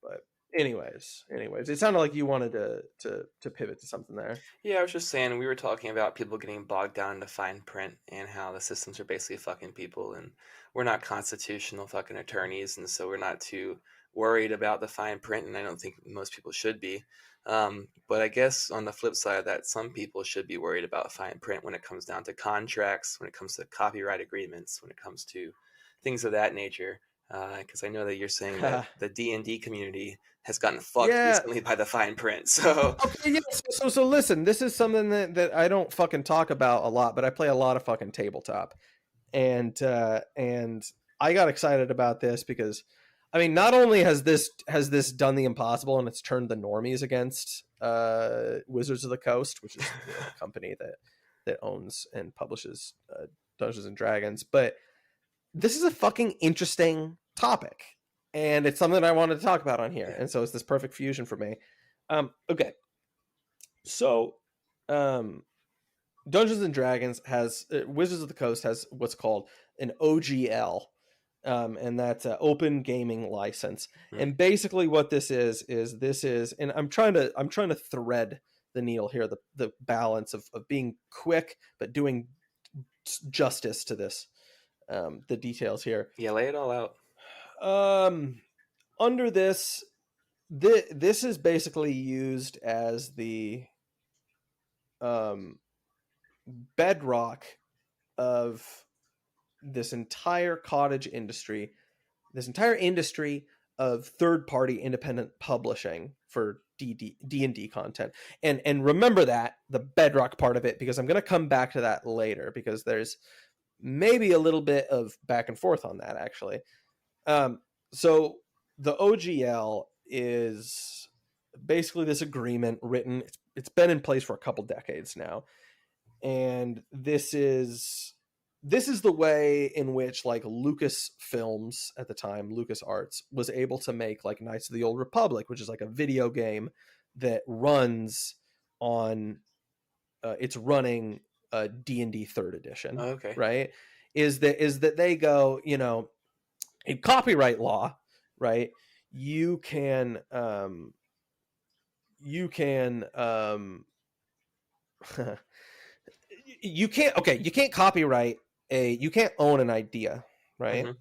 but anyways, it sounded like you wanted to pivot to something there. Yeah, I was just saying we were talking about people getting bogged down in the fine print and how the systems are basically fucking people, and we're not constitutional fucking attorneys, and so we're not too worried about the fine print, and I don't think most people should be. But I guess on the flip side of that, some people should be worried about fine print when it comes down to contracts, when it comes to copyright agreements, when it comes to things of that nature. Because I know that you're saying that the D&D community has gotten fucked Yeah. recently by the fine print. So Okay. Yeah. So listen, this is something that I don't fucking talk about a lot, but I play a lot of fucking tabletop, and I got excited about this because, I mean, not only has this done the impossible and it's turned the normies against Wizards of the Coast, which is the company that owns and publishes Dungeons and Dragons, but this is a fucking interesting topic, and it's something I wanted to talk about on here, yeah. and so it's this perfect fusion for me. Okay, so um, Dungeons and Dragons has Wizards of the Coast has what's called an OGL, and that's an open gaming license. Mm. And basically, what this is, and I'm trying to thread the needle here, the balance of being quick but doing justice to this, the details here. Yeah, lay it all out. Under this is basically used as the um, bedrock of this entire cottage industry, this entire industry of third-party independent publishing for D&D content. And remember that, the bedrock part of it, because I'm going to come back to that later, because there's maybe a little bit of back and forth on that, actually. So the OGL is basically this agreement written. It's been in place for a couple decades now, and this is the way in which like Lucasfilms at the time, LucasArts, was able to make like Knights of the Old Republic, which is like a video game that runs on it's running D&D 3rd edition, Oh, okay. right? Is that they go, in copyright law, right? You can you can you can't copyright you can't own an idea, right? Hmm.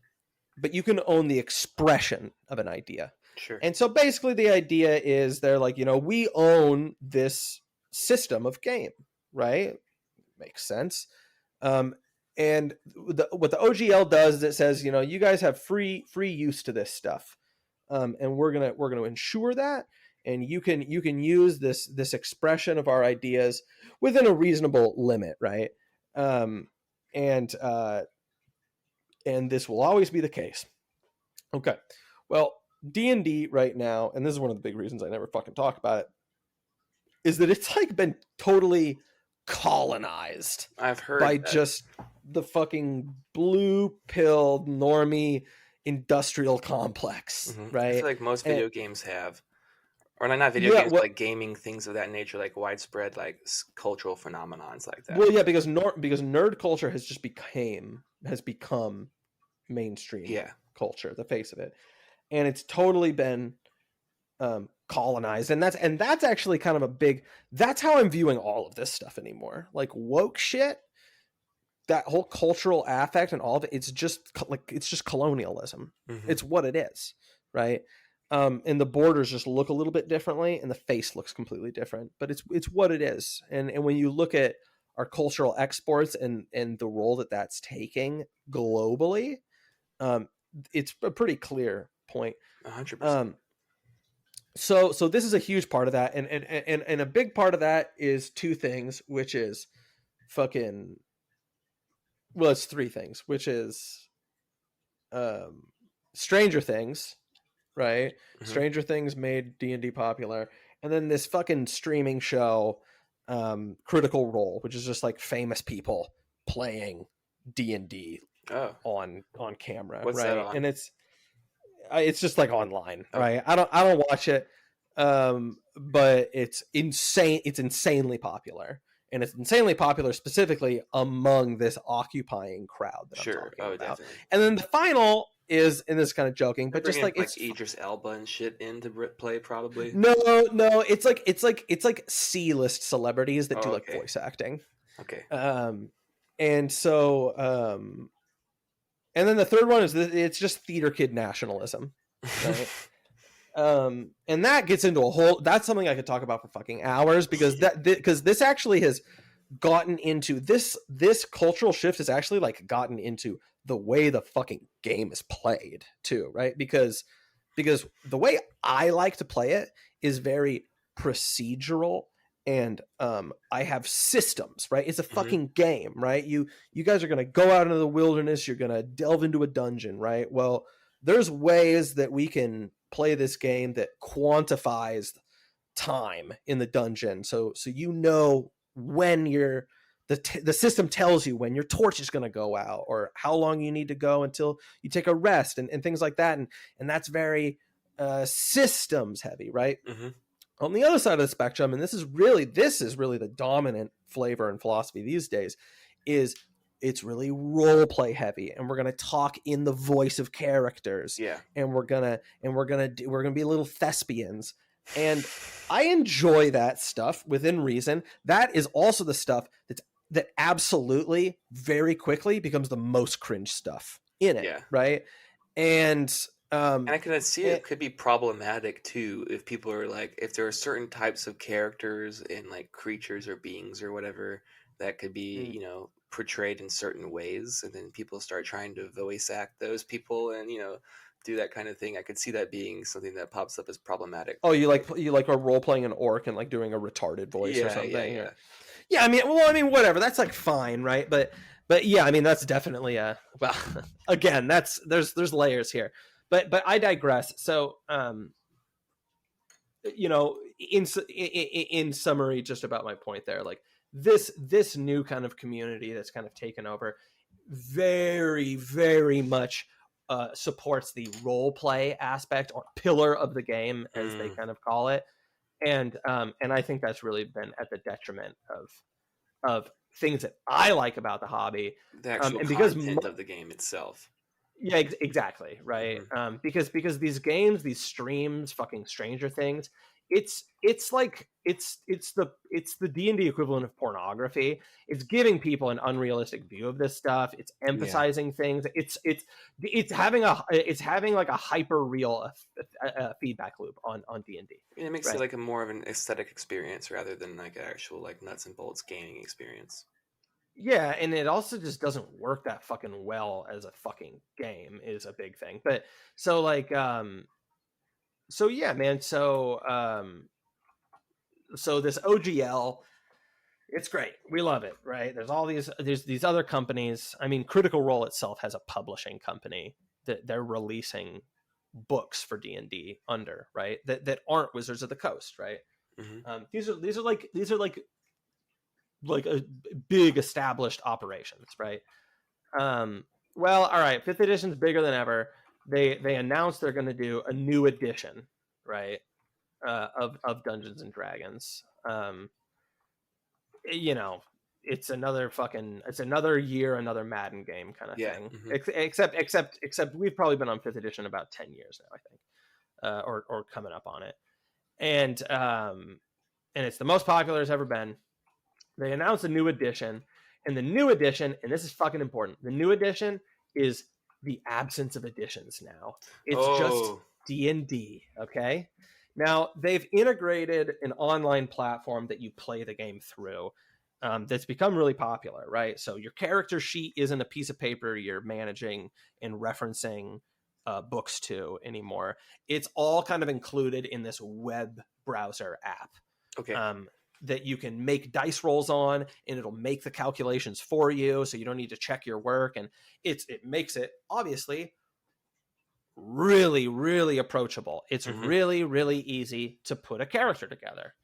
But you can own the expression of an idea. Sure. And so basically the idea is they're like, we own this system of game, right? Makes sense. And what the OGL does is it says, you guys have free use to this stuff, and we're gonna ensure that, and you can use this expression of our ideas within a reasonable limit, right? Um, and this will always be the case. Okay, well, D&D right now, and this is one of the big reasons I never fucking talk about it, is that it's like been totally colonized I've heard by that. just the fucking blue pilled normie industrial complex, I right? feel like most And video games have, or not video yeah, games, but well, like gaming, things of that nature, like widespread, like cultural phenomenons like that. yeah, because nerd culture has become mainstream Yeah. culture, the face of it, and it's totally been colonized, and that's actually kind of a big. That's how I'm viewing all of this stuff anymore, like woke shit. That whole cultural affect and all of it, it's just colonialism. Hmm. It's what it is. right? And the borders just look a little bit differently, and the face looks completely different. But it's what it is. And when you look at our cultural exports and the role that that's taking globally, it's a pretty clear point. 100%. So this is a huge part of that, and a big part of that is two things, which is fucking, well, it's three things, which is Stranger Things, right? Mm-hmm. Stranger Things made D&D popular, and then this fucking streaming show, Critical Role, which is just like famous people playing D&D on camera. What's right? that on? And it's just like online, Okay. right? I don't watch it, but it's insane. It's insanely popular, and it's insanely popular specifically among this occupying crowd that I'm talking about. Definitely. And then the final is, and this is kind of joking, but just like it's Idris Elba and shit into play probably. No, it's like C-list celebrities that do like voice acting. Okay. And so and then the third one is it's just theater kid nationalism, right? And that gets into a whole, that's something I could talk about for fucking hours, because this actually has gotten into this cultural shift has actually like gotten into the way the fucking game is played too, right? Because the way I like to play it is very procedural, and I have systems, right? It's a fucking game, right? You guys are going to go out into the wilderness, you're going to delve into a dungeon, right? Well, there's ways that we can play this game that quantifies time in the dungeon, so you know when the system tells you when your torch is going to go out, or how long you need to go until you take a rest, and things like that, and that's very systems heavy, right? On the other side of the spectrum, and this is really the dominant flavor and philosophy these days, is it's really role play heavy, and we're going to talk in the voice of characters, and we're going to be little thespians. And I enjoy that stuff within reason. That is also the stuff that absolutely very quickly becomes the most cringe stuff in it, right? And I can see it could be problematic too if people are like, if there are certain types of characters and like creatures or beings or whatever that could be, you know, portrayed in certain ways, and then people start trying to voice act those people and, you know, do that kind of thing. I could see that being something that pops up as problematic. Oh, you like a role playing an orc and like doing a retarded voice or something? Yeah. I mean, whatever. That's like fine, right? But yeah, I mean, that's definitely well, again, there's layers here. But I digress. So, you know, in summary, just about my point there, like this new kind of community that's kind of taken over, very, very much supports the role play aspect, or pillar of the game, as they kind of call it, and I think that's really been at the detriment of things that I like about the hobby, the actual content of the game itself. Yeah, exactly, right. Because these games, these streams, fucking Stranger Things, it's the D&D equivalent of pornography. It's giving people an unrealistic view of this stuff. It's emphasizing things. It's having like a hyper real feedback loop on D&D. It makes it like a more of an aesthetic experience rather than like an actual like nuts and bolts gaming experience. Yeah, and it also just doesn't work that fucking well as a fucking game, is a big thing. But so like so yeah, man, so this OGL, it's great. We love it, right? There's these other companies. I mean, Critical Role itself has a publishing company that they're releasing books for D&D under, right? That aren't Wizards of the Coast, right? These are like a big established operations, right? Well, all right, 5th edition's bigger than ever. They announced they're going to do a new edition, right, of Dungeons and Dragons. You know, it's another year, another Madden game kind of thing. Except we've probably been on 5th edition about 10 years now, I think, or coming up on it, and it's the most popular it's ever been. They announced a new edition, and the new edition, and this is fucking important, the new edition is the absence of editions now. It's D&D, okay? Now, they've integrated an online platform that you play the game through that's become really popular, right? So your character sheet isn't a piece of paper you're managing and referencing books to anymore. It's all kind of included in this web browser app Okay. um, that you can make dice rolls on, and it'll make the calculations for you, so you don't need to check your work. And it makes it obviously really, really approachable. It's Mm-hmm. really, really easy to put a character together.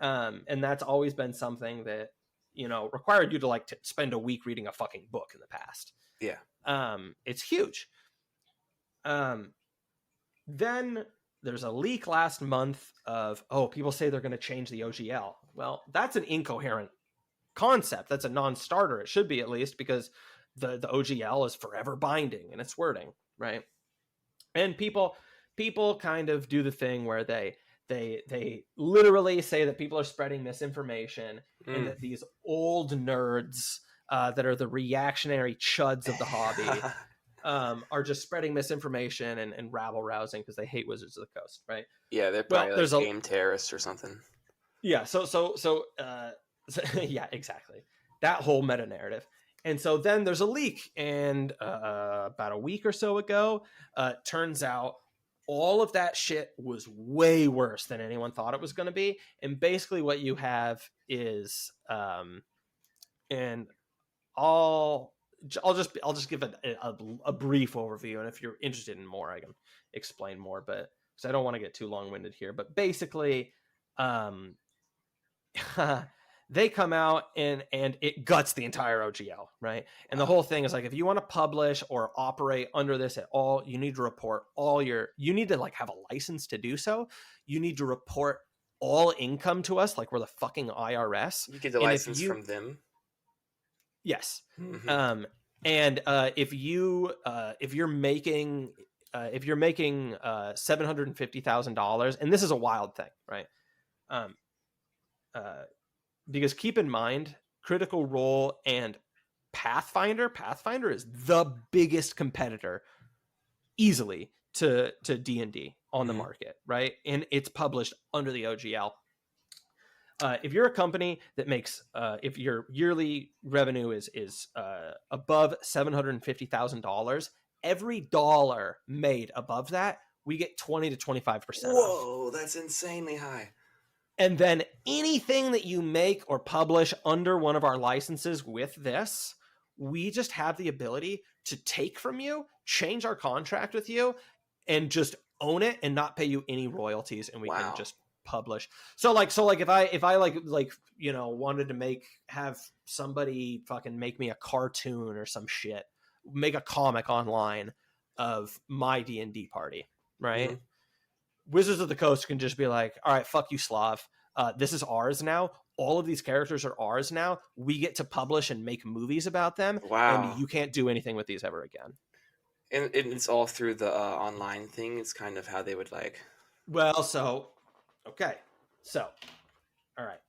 And that's always been something that, required you to like to spend a week reading a fucking book in the past. Yeah. It's huge. Then there's a leak last month of, people say they're going to change the OGL. Well, that's an incoherent concept. That's a non-starter. It should be, at least, because the OGL is forever binding in its wording, right? And people kind of do the thing where they literally say that people are spreading misinformation and that these old nerds that are the reactionary chuds of the hobby are just spreading misinformation and rabble rousing because they hate Wizards of the Coast, right? Yeah, they're probably like game terrorists or something. Yeah, so yeah, exactly. That whole meta narrative. And so then there's a leak, and about a week or so ago, turns out all of that shit was way worse than anyone thought it was going to be. And basically what you have is, and I'll just give a brief overview, and if you're interested in more, I can explain more, but because I don't want to get too long-winded here. But basically, they come out and it guts the entire OGL, right? And the whole thing is like, if you want to publish or operate under this at all, you need to report you need to like have a license to do so. You need to report all income to us, like we're the fucking IRS. You get the license from them. Yes. Mm-hmm. And if you're making $750,000, and this is a wild thing, right? Because keep in mind, Critical Role and Pathfinder is the biggest competitor easily to D&D on the market, right? And it's published under the OGL. If you're a company that makes, if your yearly revenue is above $750,000, every dollar made above that, we get 20 to 25%. Whoa, that's insanely high. And then anything that you make or publish under one of our licenses with this, we just have the ability to take from you, change our contract with you, and just own it and not pay you any royalties, and we can just publish. So like if I wanted to have somebody fucking make me a cartoon or some shit, make a comic online of my D&D party, right? Mm-hmm. Wizards of the Coast can just be like, all right, fuck you, Slav. This is ours now. All of these characters are ours now. We get to publish and make movies about them. Wow. And you can't do anything with these ever again. And it's all through the online thing. It's kind of how they would like. Well, okay. So, all right.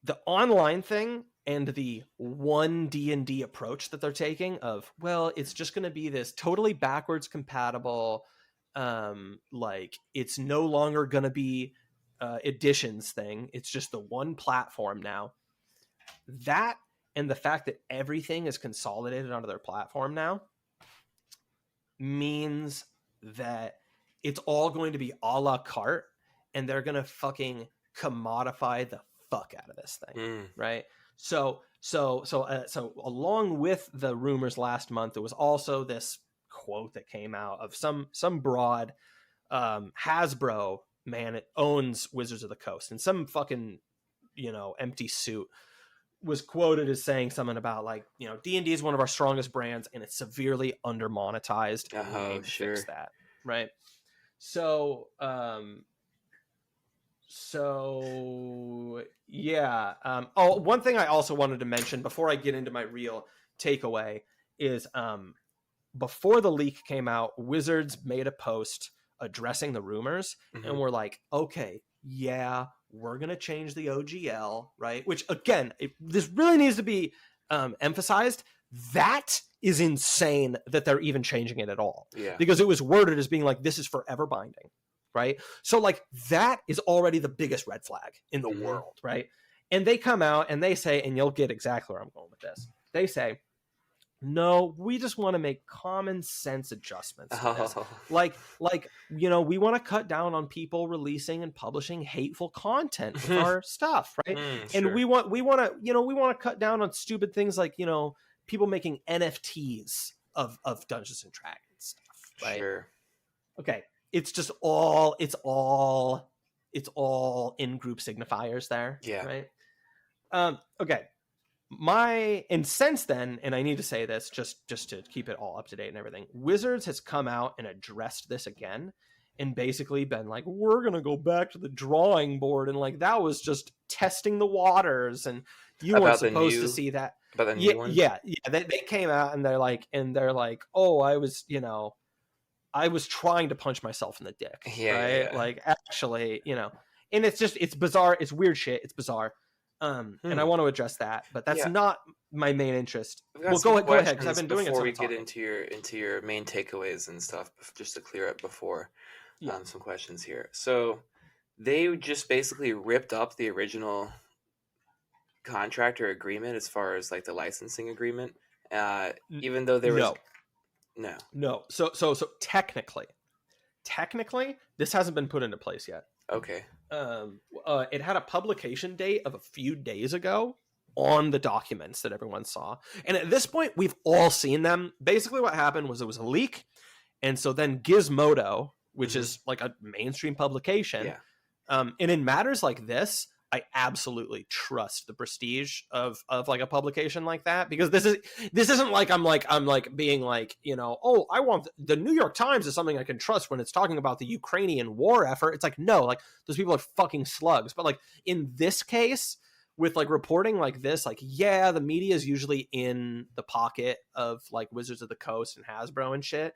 The online thing and the one D&D approach that they're taking of, well, it's just going to be this totally backwards compatible, like it's no longer going to be editions thing. It's just the one platform now. That and the fact that everything is consolidated onto their platform now means that it's all going to be a la carte, and they're going to fucking commodify the fuck out of this thing, right? So along with the rumors last month, there was also this quote that came out of some broad Hasbro man. It owns Wizards of the Coast, and some fucking empty suit was quoted as saying something about like, D&D is one of our strongest brands and it's severely under monetized. Oh, sure. Fix that, right? So yeah. One thing I also wanted to mention before I get into my real takeaway is before the leak came out, Wizards made a post addressing the rumors, and we're like, okay, yeah, we're going to change the OGL, right? Which, again, this really needs to be emphasized. That is insane that they're even changing it at all. Yeah. Because it was worded as being like, this is forever binding, right? So like that is already the biggest red flag in the world, right? And they come out and they say, and you'll get exactly where I'm going with this. They say, no, we just want to make common sense adjustments to this. Like, you know, we want to cut down on people releasing and publishing hateful content with our stuff, right? And sure. we want to cut down on stupid things like, you know, people making NFTs of Dungeons and Dragons stuff, right? Sure. Okay. It's just all in-group signifiers there. Yeah. Right. Okay. And since then, and I need to say this just to keep it all up to date and everything, Wizards has come out and addressed this again and basically been like, we're going to go back to the drawing board. And like, that was just testing the waters. And you weren't supposed to see that. About the new one? Yeah. They came out and they're like, oh, I was trying to punch myself in the dick. Yeah, right. Yeah. Like, actually, you know, and it's bizarre. It's weird shit. It's bizarre. And I want to address that, but that's not my main interest. Well, go ahead, because I've been doing it. Before we get into your main takeaways and stuff, just to clear up before some questions here. So they just basically ripped up the original contract or agreement as far as like the licensing agreement, even though there was no. So technically, this hasn't been put into place yet. Okay. It had a publication date of a few days ago on the documents that everyone saw. And at this point, we've all seen them. Basically what happened was it was a leak. And so then Gizmodo, which is like a mainstream publication. And in matters like this, I absolutely trust the prestige of like a publication like that, because this isn't like I'm being like, you know, oh, I want the New York Times is something I can trust when it's talking about the Ukrainian war effort. It's like, no, like those people are fucking slugs. But like in this case, with like reporting like this, like, yeah, the media is usually in the pocket of like Wizards of the Coast and Hasbro and shit.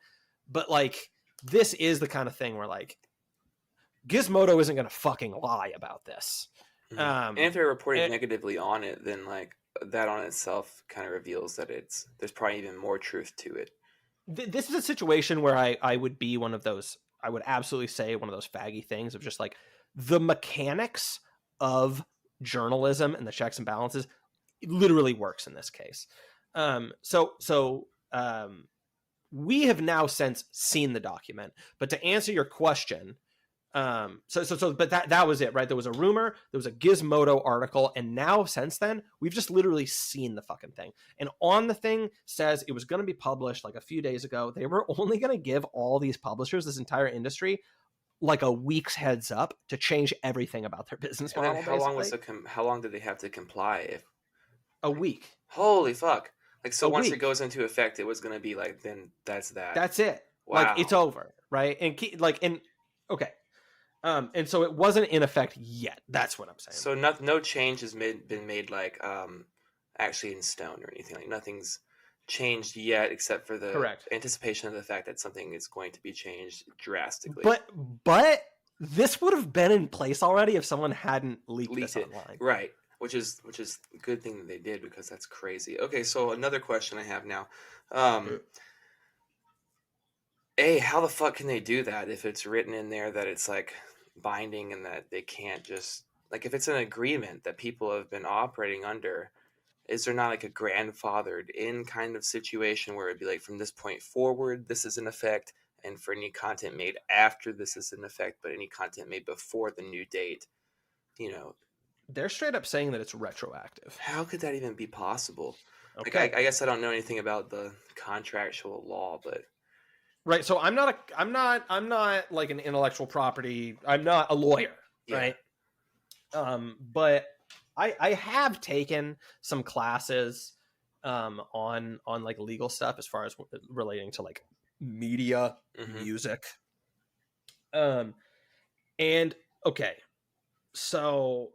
But like, this is the kind of thing where like Gizmodo isn't going to fucking lie about this. And if they're reporting negatively on it, then like that on itself kind of reveals that there's probably even more truth to it. This is a situation where I would be one of those, I would absolutely say one of those faggy things of just like the mechanics of journalism and the checks and balances literally works in this case. We have now since seen the document, but to answer your question, but that was it, right? There was a rumor, there was a Gizmodo article, and now since then we've just literally seen the fucking thing. And on the thing says it was going to be published like a few days ago. They were only going to give all these publishers, this entire industry, like a week's heads up to change everything about their business model. And how long did they have to comply? A week. Holy fuck! Like, so once it goes into effect, it was going to be like, then that's that. That's it. Wow. Like, it's over, right? Okay. And so it wasn't in effect yet. That's what I'm saying. So no change has been made like actually in stone or anything. Like nothing's changed yet, except for the anticipation of the fact that something is going to be changed drastically. But this would have been in place already if someone hadn't leaked this online. Right. Which is a good thing that they did, because that's crazy. Okay, so another question I have now. How the fuck can they do that if it's written in there that it's like binding and that they can't just, like, if it's an agreement that people have been operating under, is there not like a grandfathered in kind of situation where it'd be like, from this point forward, this is in effect, and for any content made after this is in effect, but any content made before the new date, you know? They're straight up saying that it's retroactive. How could that even be possible? Okay. Like, I guess I don't know anything about the contractual law, but... Right, so I'm not like an intellectual property. I'm not a lawyer, right? But I have taken some classes on like legal stuff as far as relating to like media, music. And okay, so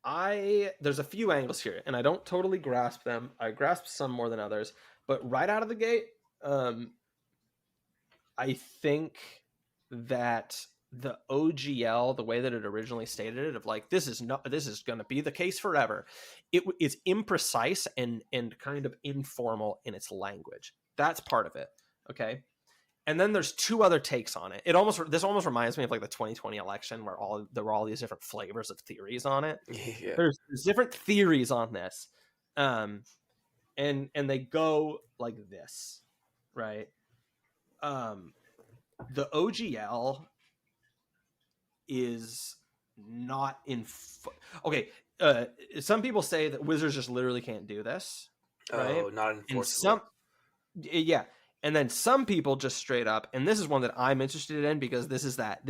there's a few angles here, and I don't totally grasp them. I grasp some more than others, but right out of the gate, I think that the OGL, the way that it originally stated it, of like this is going to be the case forever, it's imprecise and kind of informal in its language. That's part of it. Okay. And then there's two other takes on it. This almost reminds me of like the 2020 election, where there were all these different flavors of theories on it. Yeah. There's different theories on this, and they go like this, right? The OGL is not okay. Some people say that Wizards just literally can't do this, right? Oh, not enforceable. And yeah. And then some people just straight up, and this is one that I'm interested in, because this is that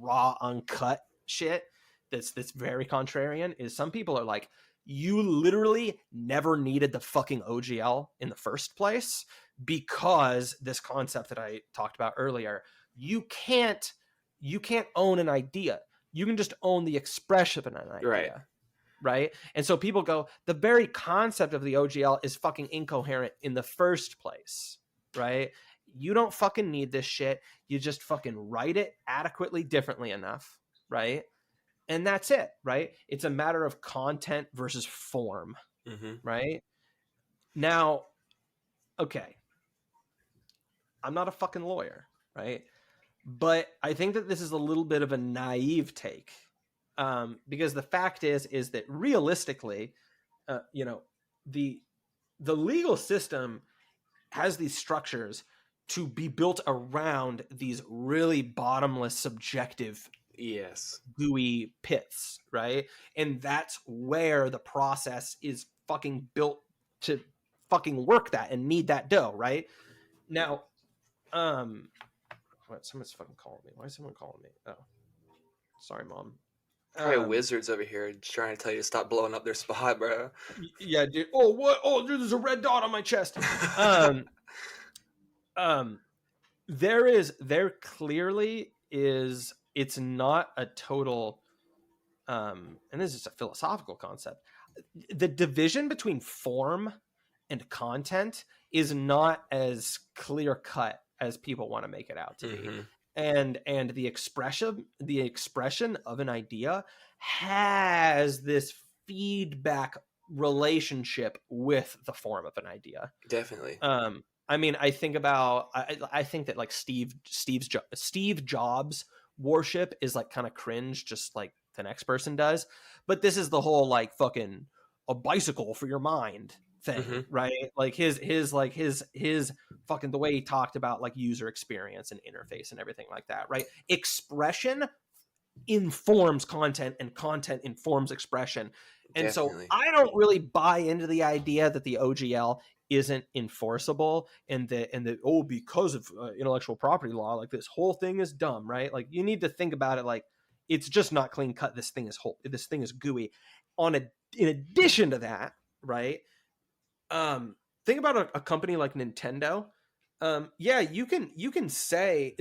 raw, uncut shit that's very contrarian, is some people are like, you literally never needed the fucking OGL in the first place, because this concept that I talked about earlier, you can't own an idea. You can just own the expression of an idea. Right? And so people go, the very concept of the OGL is fucking incoherent in the first place. Right? You don't fucking need this shit. You just fucking write it adequately differently enough. Right? And that's it. Right? It's a matter of content versus form. Mm-hmm. Right? Now, okay. I'm not a fucking lawyer. Right? But I think that this is a little bit of a naive take. Because the fact is that realistically, the legal system has these structures to be built around these really bottomless, subjective, gooey pits, right? And that's where the process is fucking built to fucking work that and knead that dough, right? Now, what? Someone's fucking calling me. Why is someone calling me? Oh, sorry, Mom. Probably Wizards over here trying to tell you to stop blowing up their spot, bro. Yeah, dude. Oh, what? Oh, dude, there's a red dot on my chest. There clearly is. It's not a total. And this is a philosophical concept. The division between form and content is not as clear cut as people want to make it out to be. And the expression of an idea has this feedback relationship with the form of an idea. Definitely. I mean, I think that like Steve Jobs worship is like kind of cringe, just like the next person does. But this is the whole like fucking a bicycle for your mind thing, right? Like his fucking, the way he talked about like user experience and interface and everything like that, right? Expression informs content and content informs expression. And Definitely. So I don't really buy into the idea that the OGL isn't enforceable and that because of intellectual property law, like this whole thing is dumb, right? Like you need to think about it like it's just not clean cut. This thing is gooey. In addition to that, right? Think about a company like Nintendo. Yeah, you can say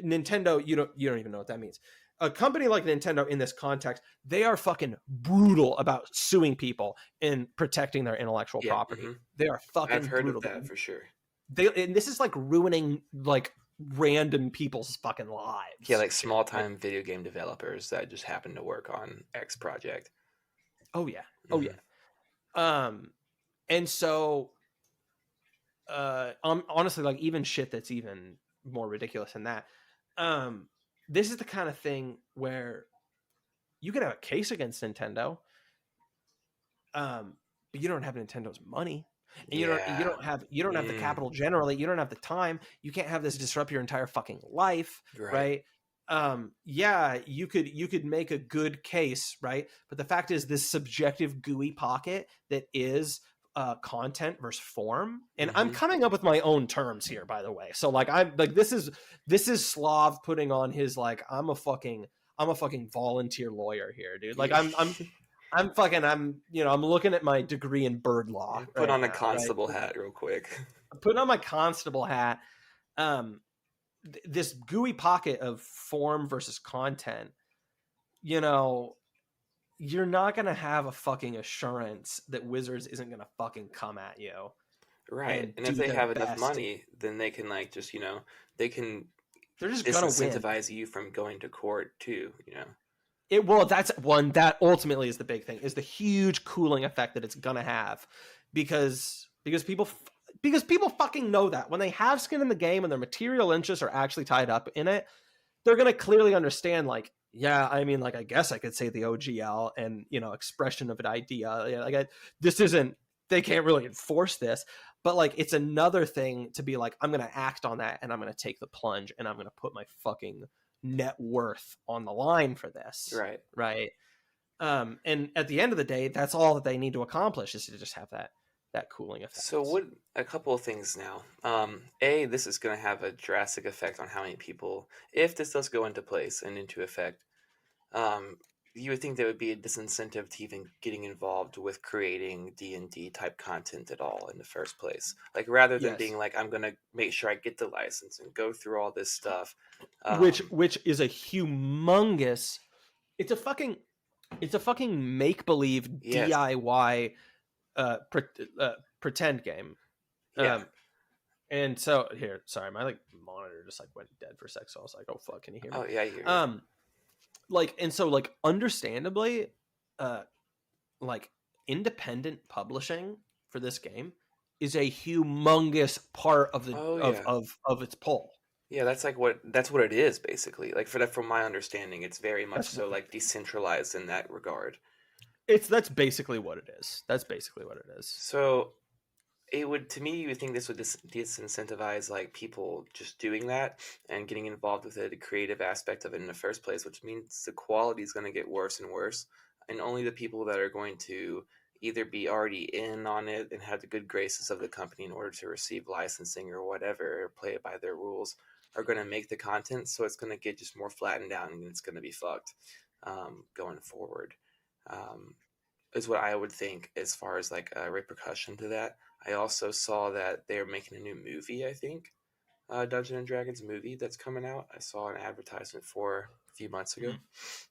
Nintendo. You don't even know what that means. A company like Nintendo in this context, they are fucking brutal about suing people and protecting their intellectual property. They are fucking I've heard brutal. of that for sure. And this is like ruining like random people's fucking lives. Yeah, like small time video game developers that just happen to work on X project. Oh yeah. Oh yeah. And so honestly, like even shit that's even more ridiculous than that. This is the kind of thing where you can have a case against Nintendo, but you don't have Nintendo's money, and you don't have the capital generally. You don't have the time. You can't have this disrupt your entire fucking life, right? Yeah, you could make a good case, right? But the fact is, this subjective gooey pocket that is content versus form, and I'm coming up with my own terms here, by the way. So like I'm like this is Slav putting on his like I'm a fucking volunteer lawyer here, dude. Like I'm looking at my degree in bird law. Put on a constable hat real quick. Putting on my constable hat. This gooey pocket of form versus content, you're not going to have a fucking assurance that Wizards isn't going to fucking come at you. Right. And if they have enough money, then they can like just, they can They're just gonna win. disincentivize you from going to court too, you know. Well, that's one that ultimately is the big thing, is the huge cooling effect that it's gonna have, because people fucking know that when they have skin in the game and their material interests are actually tied up in it, they're gonna clearly understand, like, yeah, I mean, like, I guess I could say the OGL and, you know, expression of an idea. Yeah, like, this isn't, they can't really enforce this, but like, it's another thing to be like, I'm gonna act on that and I'm gonna take the plunge and I'm gonna put my fucking net worth on the line for this, Right. right? And at the end of the day, that's all that they need to accomplish, is to just have that cooling effect. So what, a couple of things now. This is going to have a drastic effect on how many people, if this does go into place and into effect, you would think there would be a disincentive to even getting involved with creating D&D type content at all in the first place. Like, rather than Yes. being like, I'm going to make sure I get the license and go through all this stuff. Which is a humongous, it's a fucking make-believe Yes. DIY pretend game. Yeah. And so here, sorry, my like monitor just like went dead for a sec, so I was like, oh fuck, can you hear me? Oh yeah, I hear you. Like, and so like, understandably, like, independent publishing for this game is a humongous part of the of its pull. Yeah, that's what it is basically. Like, from my understanding, it's very much so like decentralized in that regard. That's basically what it is. So it would, to me, you would think this would disincentivize like people just doing that and getting involved with the creative aspect of it in the first place, which means the quality is going to get worse and worse, and only the people that are going to either be already in on it and have the good graces of the company in order to receive licensing or whatever, or play it by their rules, are going to make the content. So it's going to get just more flattened down, and it's going to be fucked going forward. Is what I would think as far as like a repercussion to that. I also saw that they're making a new movie, I think, Dungeons and Dragons movie that's coming out. I saw an advertisement for a few months ago.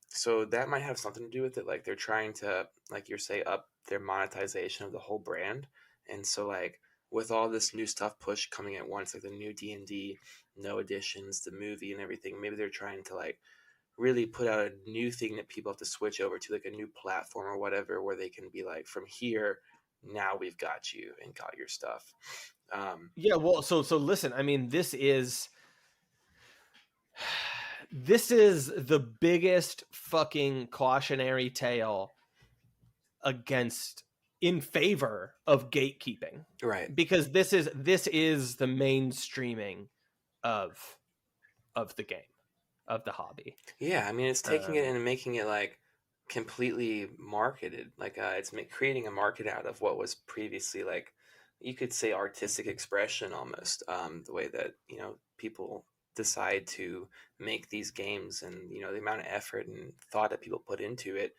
So that might have something to do with it. Like, they're trying to, like you're saying, up their monetization of the whole brand. And so, like, with all this new stuff push coming at once, like the new D&D, no additions, the movie and everything, maybe they're trying to like really put out a new thing that people have to switch over to, like a new platform or whatever, where they can be like, from here, now we've got you and got your stuff. Yeah, well, so listen, I mean, this is the biggest fucking cautionary tale in favor of gatekeeping, right? Because this is the mainstreaming of the game, of the hobby. Yeah, I mean, it's taking it and making it like completely marketed. Like, it's creating a market out of what was previously, like, you could say, artistic expression almost. The way that, you know, people decide to make these games, and, you know, the amount of effort and thought that people put into it,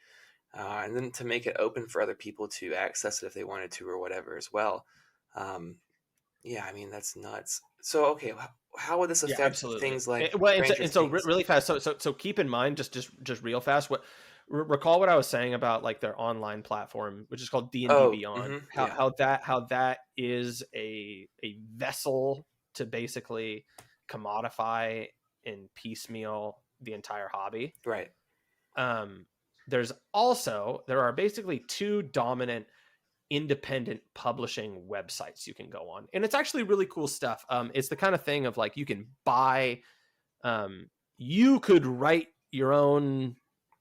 and then to make it open for other people to access it if they wanted to or whatever as well. Yeah, I mean, that's nuts. So okay, how would this affect things like really fast? So keep in mind, just real fast, recall what I was saying about like their online platform, which is called D&D Beyond. How that is a vessel to basically commodify and piecemeal the entire hobby. Right. There are basically two dominant independent publishing websites you can go on, and it's actually really cool stuff. It's the kind of thing of like, you can buy, you could write your own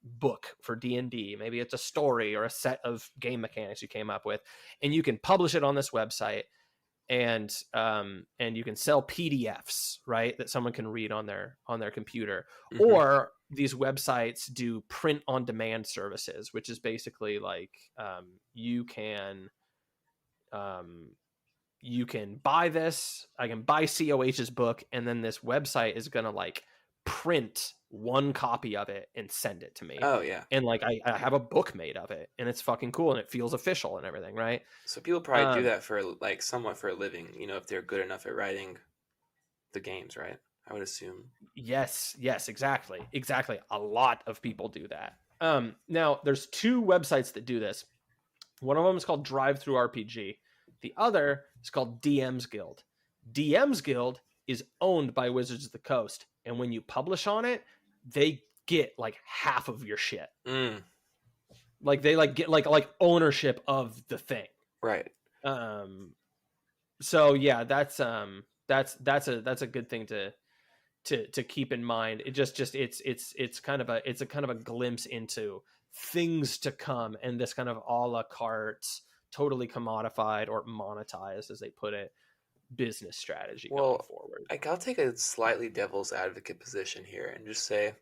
book for D&D. Maybe it's a story or a set of game mechanics you came up with, and you can publish it on this website, and you can sell PDFs, right, that someone can read on their computer. Or these websites do print on demand services, which is basically like, you can buy this. I can buy COH's book, and then this website is gonna like print one copy of it and send it to me. Oh yeah. And like, I have a book made of it, and it's fucking cool, and it feels official and everything, right? So people probably do that for like somewhat for a living, you know, if they're good enough at writing the games, right? I would assume. Yes, exactly. A lot of people do that. Now there's two websites that do this. One of them is called Drive Through RPG. The other is called DM's Guild. DM's Guild is owned by Wizards of the Coast. and when you publish on it, they get like half of your shit. Like they like get like ownership of the thing. Right. So yeah, that's a good thing to keep in mind. It just it's kind of a glimpse into things to come, and this kind of a la carte, totally commodified or monetized, as they put it, business strategy going forward. Like, I'll take a slightly devil's advocate position here and just say,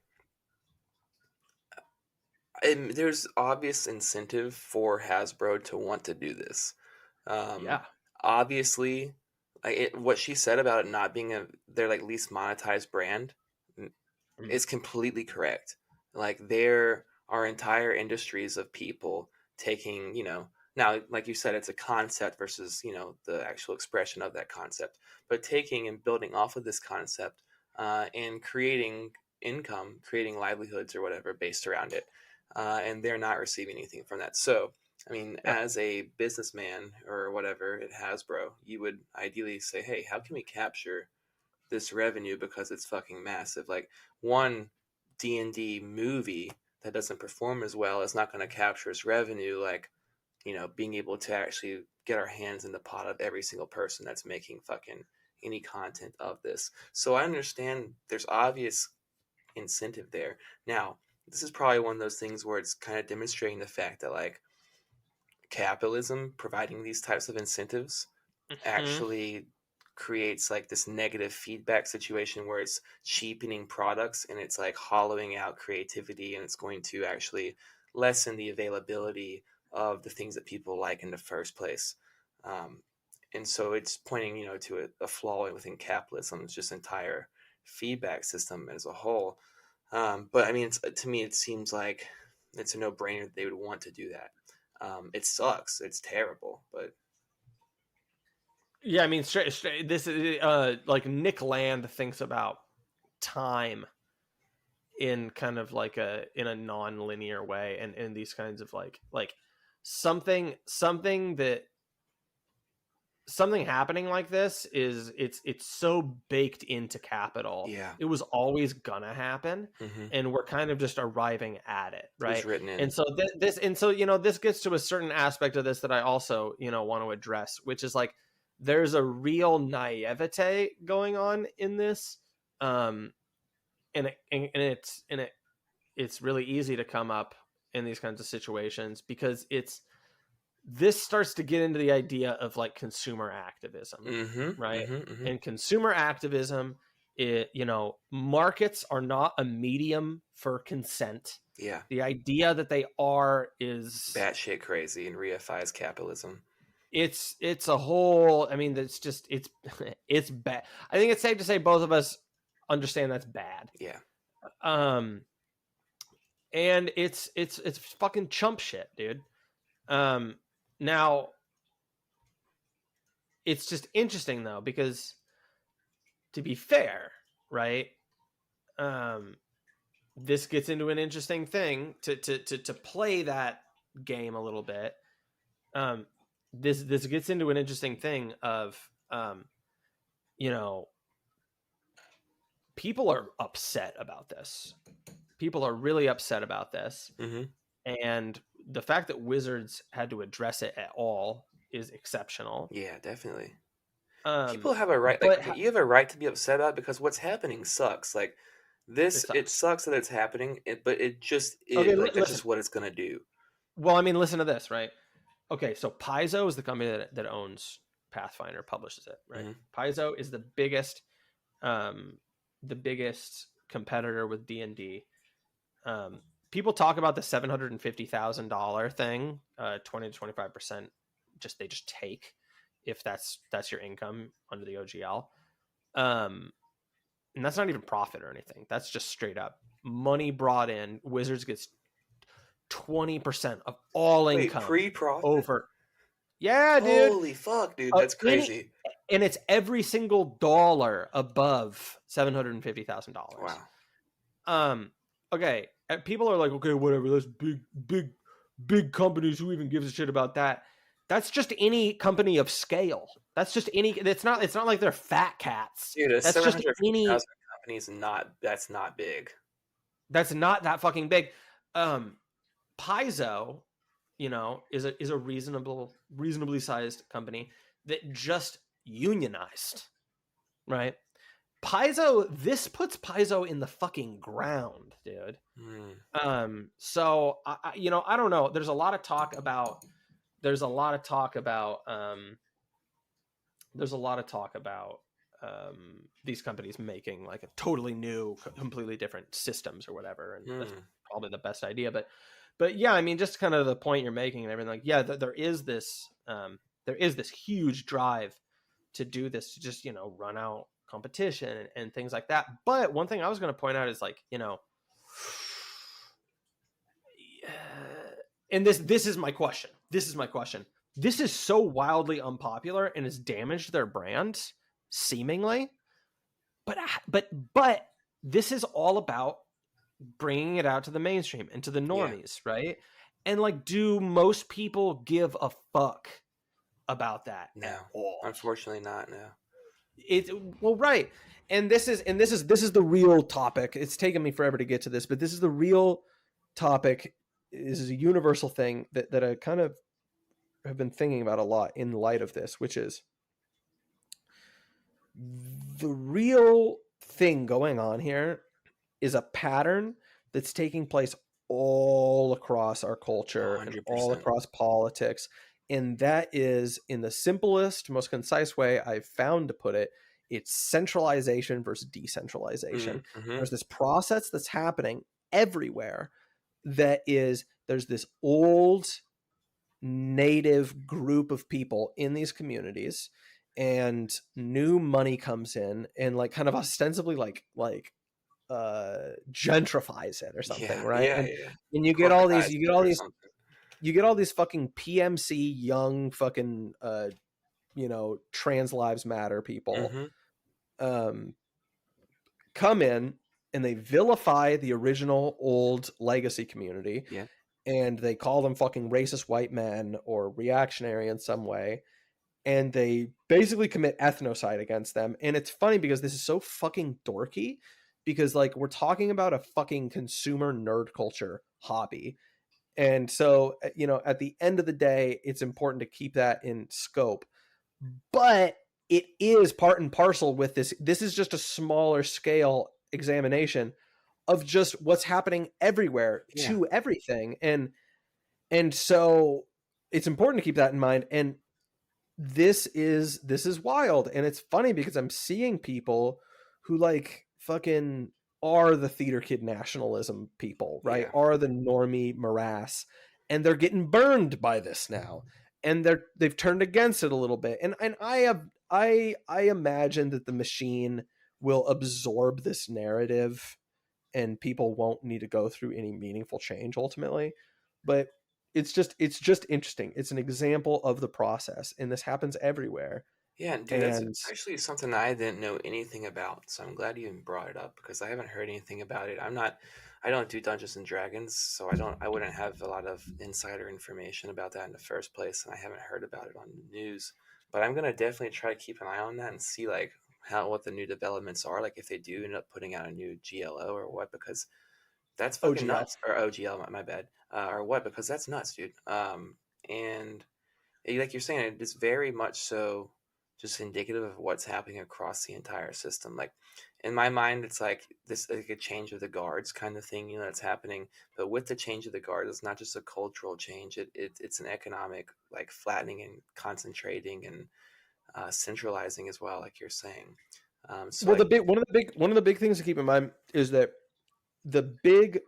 there's obvious incentive for Hasbro to want to do this. Yeah. Obviously, what she said about it not being their like least monetized brand is completely correct. Like, there are entire industries of people taking, now, like you said, it's a concept versus, the actual expression of that concept, but taking and building off of this concept and creating income, creating livelihoods or whatever based around it. And they're not receiving anything from that. So, I mean, as a businessman or whatever at Hasbro, you would ideally say, hey, how can we capture this revenue because it's fucking massive? Like, one D&D movie that doesn't perform as well is not going to capture its revenue like, being able to actually get our hands in the pot of every single person that's making fucking any content of this. So I understand there's obvious incentive there. Now, this is probably one of those things where it's kind of demonstrating the fact that like capitalism providing these types of incentives actually creates like this negative feedback situation where it's cheapening products and it's like hollowing out creativity, and it's going to actually lessen the availability of the things that people like in the first place. And so it's pointing, to a flaw within capitalism's just entire feedback system as a whole. But I mean, to me, it seems like it's a no-brainer that they would want to do that. It sucks. It's terrible, but yeah, I mean, straight this is like Nick Land thinks about time in kind of like in a non-linear way, and in these kinds of like something happening like this is it's so baked into capital. yeah, It was always gonna happen, and we're kind of just arriving at it, right? It's written in. And so this gets to a certain aspect of this that I also want to address, which is like there's a real naivete going on in this, and it's really easy to come up in these kinds of situations because this starts to get into the idea of like consumer activism, right? And consumer activism, markets are not a medium for consent. Yeah. The idea that they are is batshit crazy and reifies capitalism. It's a whole, I mean, it's bad. I think it's safe to say both of us understand that's bad. Yeah. And it's fucking chump shit, dude. Now, it's just interesting though, because to be fair, right? This gets into an interesting thing to play that game a little bit. This gets into an interesting thing of, people are upset about this. People are really upset about this. And the fact that Wizards had to address it at all is exceptional. Yeah, definitely. People have a right, like, you have a right to be upset about it because what's happening sucks. Like, it sucks that it's happening, but it just is. Okay, like, that's just what it's going to do. Well, I mean, listen to this, right? Okay, so Paizo is the company that owns Pathfinder, publishes it, right? Paizo is the biggest competitor with D&D. People talk about the $750,000 thing, 20 to 25%. They just take if that's your income under the OGL, and that's not even profit or anything. That's just straight up money brought in. Wizards gets 20% of all income. Pre-profit over. Yeah, dude. Holy fuck, dude, that's crazy. And it's every single dollar above $750,000. Wow. Okay. People are like, okay, whatever. Those big companies. Who even gives a shit about that? That's just any company of scale. That's just any. It's not like they're fat cats. Dude, that's just any company. company's not that's not big. That's not that fucking big. Paizo, is a reasonably sized company that just unionized, right? Paizo, this puts Paizo in the fucking ground, dude. So I don't know. There's a lot of talk about these companies making like a totally new, completely different systems or whatever, and that's probably the best idea. But yeah, I mean, just kind of the point you're making and everything. Like, yeah, there is this huge drive to do this, to just run out competition and things like that. But one thing I was going to point out is, like, and this is my question. This is so wildly unpopular and has damaged their brand, seemingly. But this is all about bringing it out to the mainstream and to the normies, right? And like, do most people give a fuck about that? No, unfortunately not. No. Right. And this is the real topic. It's taken me forever to get to this, but this is the real topic. This is a universal thing that I kind of have been thinking about a lot in light of this, which is the real thing going on here is a pattern that's taking place all across our culture 100%. And all across politics. And that is, in the simplest, most concise way I've found to put it, it's centralization versus decentralization. There's this process that's happening everywhere that is, there's this old native group of people in these communities, and new money comes in and like kind of ostensibly like gentrifies it or something, right? And you get all these fucking PMC young fucking trans lives matter people come in, and they vilify the original old legacy community, and they call them fucking racist white men or reactionary in some way, and they basically commit ethnocide against them. And it's funny because this is so fucking dorky, because like, we're talking about a fucking consumer nerd culture hobby. And so, at the end of the day, it's important to keep that in scope. But it is part and parcel with this. This is just a smaller scale examination of just what's happening everywhere to everything. And so it's important to keep that in mind. And this is wild. And it's funny because I'm seeing people who like fucking are the theater kid nationalism people, right? Are the normie morass, and they're getting burned by this now, and they've turned against it a little bit. And I imagine that the machine will absorb this narrative, and people won't need to go through any meaningful change ultimately. But it's just interesting. It's an example of the process, and this happens everywhere. Yeah, dude, that's actually something I didn't know anything about. So I'm glad you even brought it up, because I haven't heard anything about it. I don't do Dungeons and Dragons, so I wouldn't have a lot of insider information about that in the first place, and I haven't heard about it on the news. But I'm gonna definitely try to keep an eye on that and see like what the new developments are, like if they do end up putting out a new GLO or what, because that's fucking nuts. Or OGL, my bad. Or what, because that's nuts, dude. And like you're saying, it is very much so just indicative of what's happening across the entire system. Like, in my mind, it's like this, like a change of the guards kind of thing, that's happening. But with the change of the guards, it's not just a cultural change. It's an economic, like, flattening and concentrating and centralizing as well, like you're saying. So well, one of the big things to keep in mind is that the big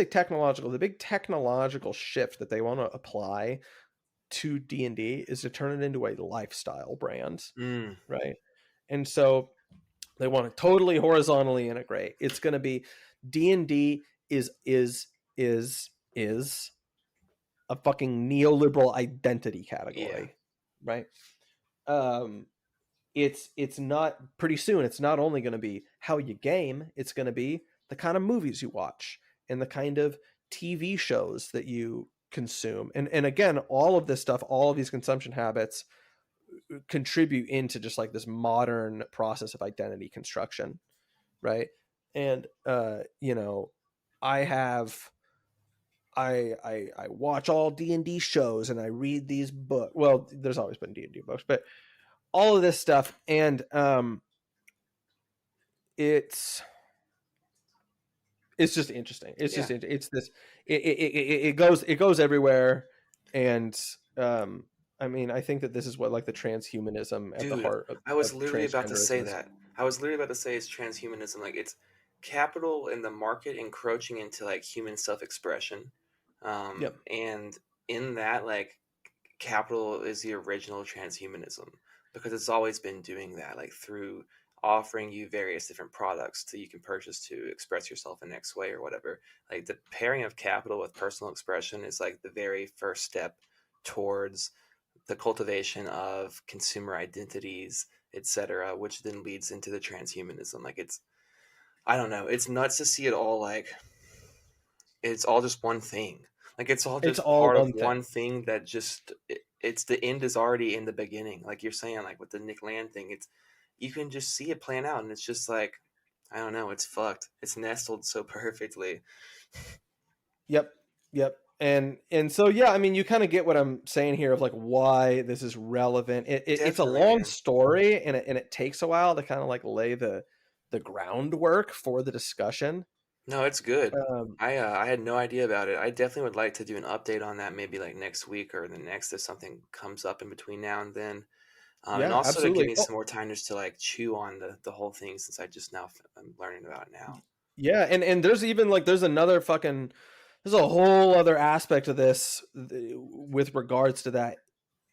technological shift that they want to apply to D&D is to turn it into a lifestyle brand, right? And so they want to totally horizontally integrate. It's going to be D&D is a fucking neoliberal identity category, right? It's not, pretty soon, it's not only going to be how you game, it's going to be the kind of movies you watch and the kind of TV shows that you consume. And again, all of this stuff, all of these consumption habits contribute into just like this modern process of identity construction, right? And you know, I have I watch all D&D shows and I read these books. Well, there's always been D&D books, but all of this stuff, and it's just interesting. It's Yeah, just it's this it goes everywhere, and I mean, I think that this is what like the transhumanism at the dude, heart I was of literally about to say transgenderism is. that. I was literally about to say it's transhumanism. Like it's capital and the market encroaching into like human self-expression, Yep. and in that, like capital is the original transhumanism because it's always been doing that, like through offering you various different products that you can purchase to express yourself in X way or whatever. Like the pairing of capital with personal expression is like the very first step towards the cultivation of consumer identities, etc., which then leads into the transhumanism. Like it's, I don't know, it's nuts to see it all like it's all just one thing. Like it's all It's just all part of one thing. one thing that just it's the end is already in the beginning. Like you're saying, like with the Nick Land thing, it's you can just see it playing out, and it's just like I don't know, it's fucked. It's nestled so perfectly. Yep. Yep. And so yeah, I mean, you kind of get what I'm saying here of like why this is relevant. It's a Definitely, long man. story, and it takes a while to kind of like lay the groundwork for the discussion. No, it's good. Um, I had no idea about it. I definitely would like to do an update on that, maybe like next week or the next if something comes up in between now and then. And yeah, also to give absolutely. me Oh, some more time just to like chew on the whole thing since I just now I'm learning about it now. yeah, and there's even like there's another fucking there's a whole other aspect of this with regards to that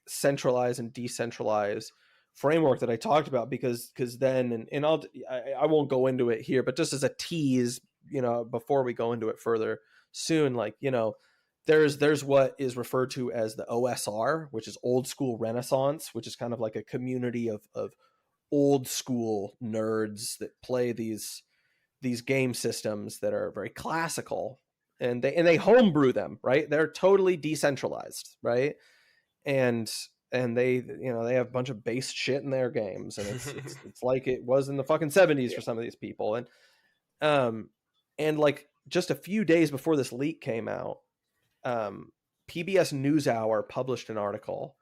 centralized and decentralized framework that I talked about because then and I won't go into it here, but just as a tease, you know, before we go into it further soon, like you know, there's what is referred to as the OSR, which is old school Renaissance, which is kind of like a community of old school nerds that play these game systems that are very classical, and they homebrew them, right? They're totally decentralized, right? and and they you know they have a bunch of based shit in their games, and it's like it was in the fucking 70s Yeah. for some of these people. Um and like just a few days before this leak came out, um PBS NewsHour published an article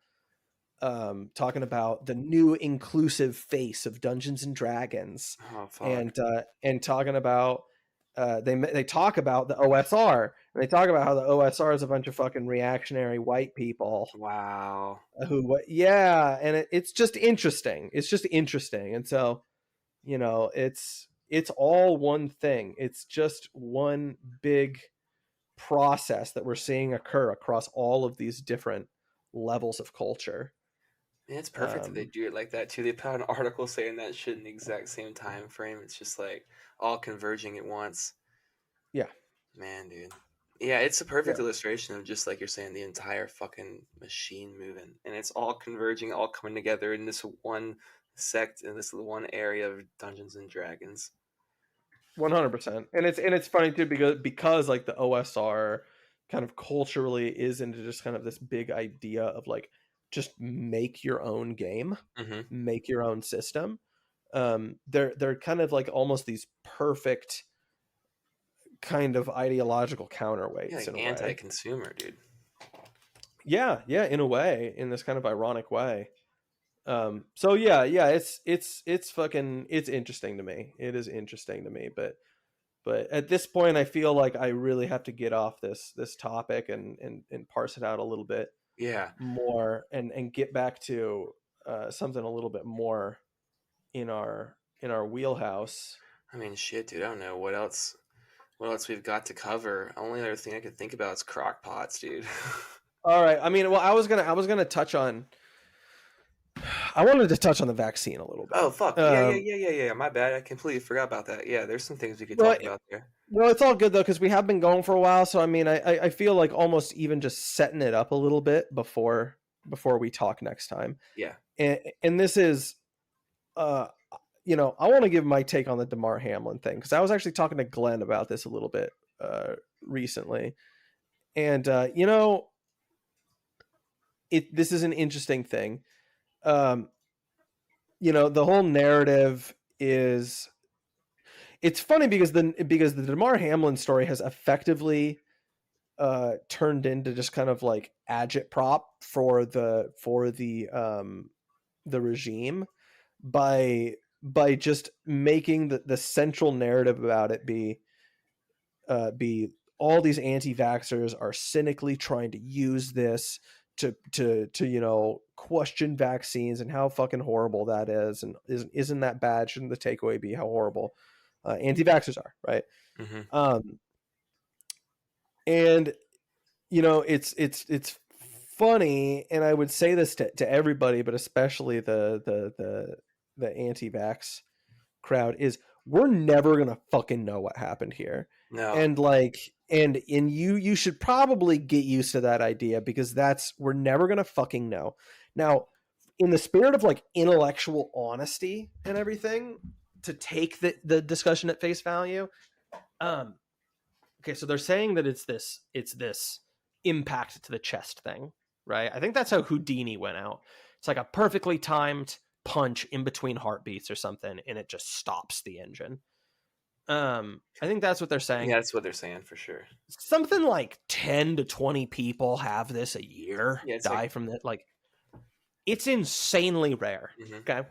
talking about the new inclusive face of Dungeons and Dragons, Oh fuck. and talking about they talk about the OSR, and they talk about how the OSR is a bunch of fucking reactionary white people Wow. who yeah, and it's just interesting. It's just interesting, and so you know it's all one thing. It's just one big process that we're seeing occur across all of these different levels of culture. And it's perfect that they Um, do it like that too. They put out an article saying that shit in the exact same time frame. It's just like all converging at once. yeah, Man, dude. Yeah, it's a perfect yeah, illustration of just like you're saying, the entire fucking machine moving. And it's all converging, all coming together in this one sect, in this one area of Dungeons and Dragons. 100%. And it's funny too because like the OSR kind of culturally is into just kind of this big idea of like just make your own game, Mm-hmm. make your own system. They're kind of like almost these perfect kind of ideological Yeah, counterweights like in a way. anti-consumer, dude. Yeah, yeah, in a way, in this kind of ironic way. So yeah, yeah, it's fucking it's interesting to me. It is interesting to me, but at this point I feel like I really have to get off this topic and parse it out a little bit Yeah. more, and get back to something a little bit more in our wheelhouse. I mean, shit, dude. I don't know what else we've got to cover. Only other thing I could think about is Crockpots, dude. All right, I mean, well, I was gonna touch on I wanted to touch on the vaccine a little Oh bit. fuck. Yeah. My bad. I completely forgot about that. Yeah, there's some things we could Well, talk about there. well, it's all good though because we have been going for a while. So I mean, I feel like almost even just setting it up a little bit before we talk next time. Yeah. And this is, uh, you know, I want to give my take on the Damar Hamlin thing because I was actually talking to Glenn about this a little bit recently, and you know, this is an interesting thing. um, the whole narrative is, it's funny because the Damar Hamlin story has effectively turned into just kind of like agitprop for the regime by just making the central narrative about it be all these anti-vaxxers are cynically trying to use this to question vaccines and how fucking horrible that is, and isn't that bad, shouldn't the takeaway be how horrible anti-vaxxers are, right? Hmm. um and it's funny, and I would say this to everybody, but especially the anti-vax crowd, is we're never gonna fucking know what happened here. No. And like, and you should probably get used to that idea, because we're never gonna fucking know. Now, in the spirit of like intellectual honesty and everything, to take the discussion at face value, um okay, so they're saying that it's this impact to the chest thing, right? I think that's how Houdini went out. It's like a perfectly timed punch in between heartbeats or something, and it just stops the engine. I think that's what they're saying. Yeah, that's what they're saying for sure. Something like 10 to 20 people have this a year, Yeah, it's like, die from that. Like, it's insanely rare. hmm, Okay.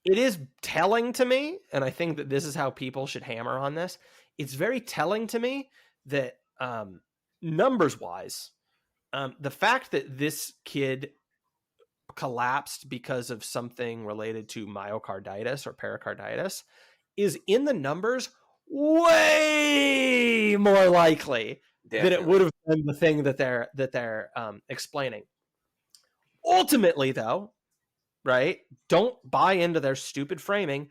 It is telling to me, and I think that this is how people should hammer on this. It's very telling to me that numbers wise, the fact that this kid collapsed because of something related to myocarditis or pericarditis is in the numbers way more likely than it would definitely. have been the thing that they're explaining. Ultimately, though, right? Don't buy into their stupid framing.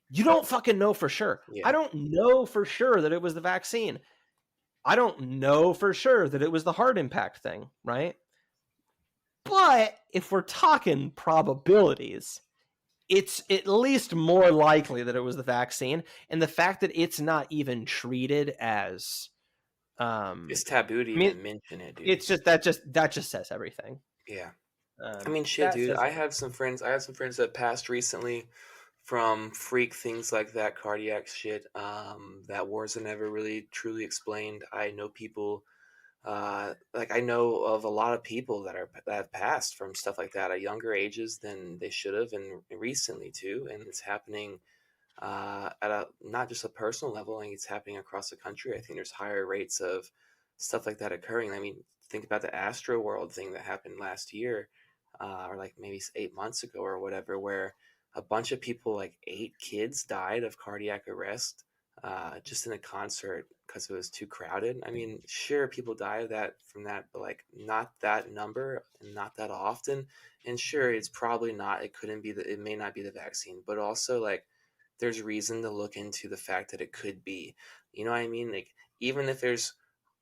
You don't fucking know for sure. I Yeah. don't know for sure that it was the vaccine. I don't know for sure that it was the heart impact thing, right? But if we're talking probabilities, it's at least more likely that it was the vaccine. And the fact that it's not even treated as, It's taboo to I mean, even mention it, dude. it's just says everything. Yeah. I mean, shit, That dude. says I have some friends. I have some friends that passed recently from freak things like that, cardiac shit. That wasn't ever really truly explained. I know people. Like I know of a lot of people that have passed from stuff like that at younger ages than they should have, and recently too. And it's happening at a not just a personal level. I think it's happening across the country. I think there's higher rates of stuff like that occurring. I mean, think about the Astro World thing that happened last year, or like maybe 8 months ago or whatever, where a bunch of people, like 8 kids, died of cardiac arrest just in a concert because it was too crowded. I mean, sure, people die of that from that, but like not that number and not that often. And sure, it's probably not. It couldn't be the. It may not be the vaccine, but also like there's reason to look into the fact that it could be. You know what I mean? Like even if there's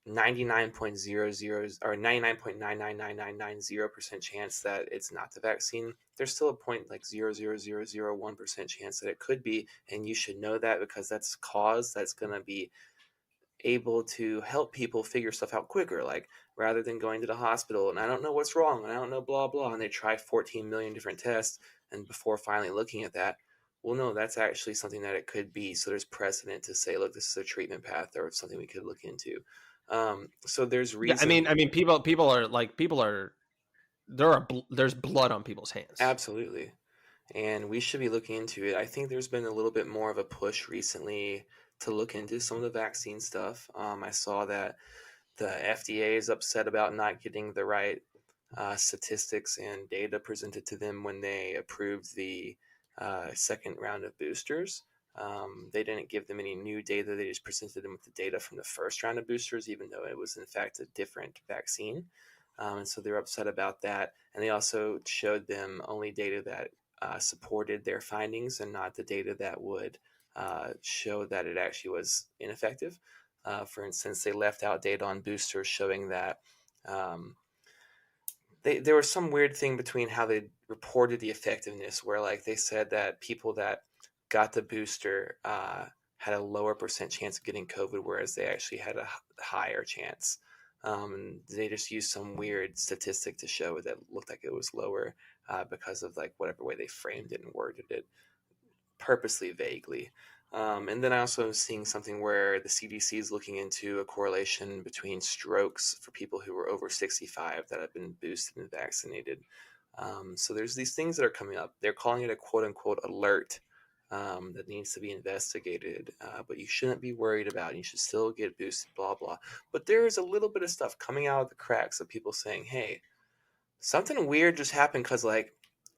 99.00 or 99.99999% chance that it's not the vaccine, there's still a point like 0.00001% chance that it could be, and you should know that because that's a cause that's going to be able to help people figure stuff out quicker, like rather than going to the hospital and I don't know what's wrong and I don't know blah blah, and they try 14 million different tests and before finally looking at that, well no, that's actually something that it could be. So there's precedent to say, look, this is a treatment path or something we could look into. So there's Yeah, reason. people are like, there's blood on people's hands. Absolutely. And we should be looking into it. I think there's been a little bit more of a push recently to look into some of the vaccine stuff. I saw that the FDA is upset about not getting the right statistics and data presented to them when they approved the second round of boosters. They didn't give them any new data. They just presented them with the data from the first round of boosters, even though it was in fact a different vaccine. And so they're upset about that. And they also showed them only data that supported their findings and not the data that would show that it actually was ineffective. For instance, they left out data on boosters showing that um, there was some weird thing between how they reported the effectiveness, where like they said that people that got the booster had a lower percent chance of getting COVID, whereas they actually had a higher chance. And they just used some weird statistic to show that looked like it was lower because of like whatever way they framed it and worded it purposely vaguely. And then I also am seeing something where the CDC is looking into a correlation between strokes for people who are over 65 that have been boosted and vaccinated. So there's these things that are coming up. They're calling it a quote unquote alert that needs to be investigated, but you shouldn't be worried about it. You should still get boosted, blah, blah. But there is a little bit of stuff coming out of the cracks of people saying, hey, something weird just happened because like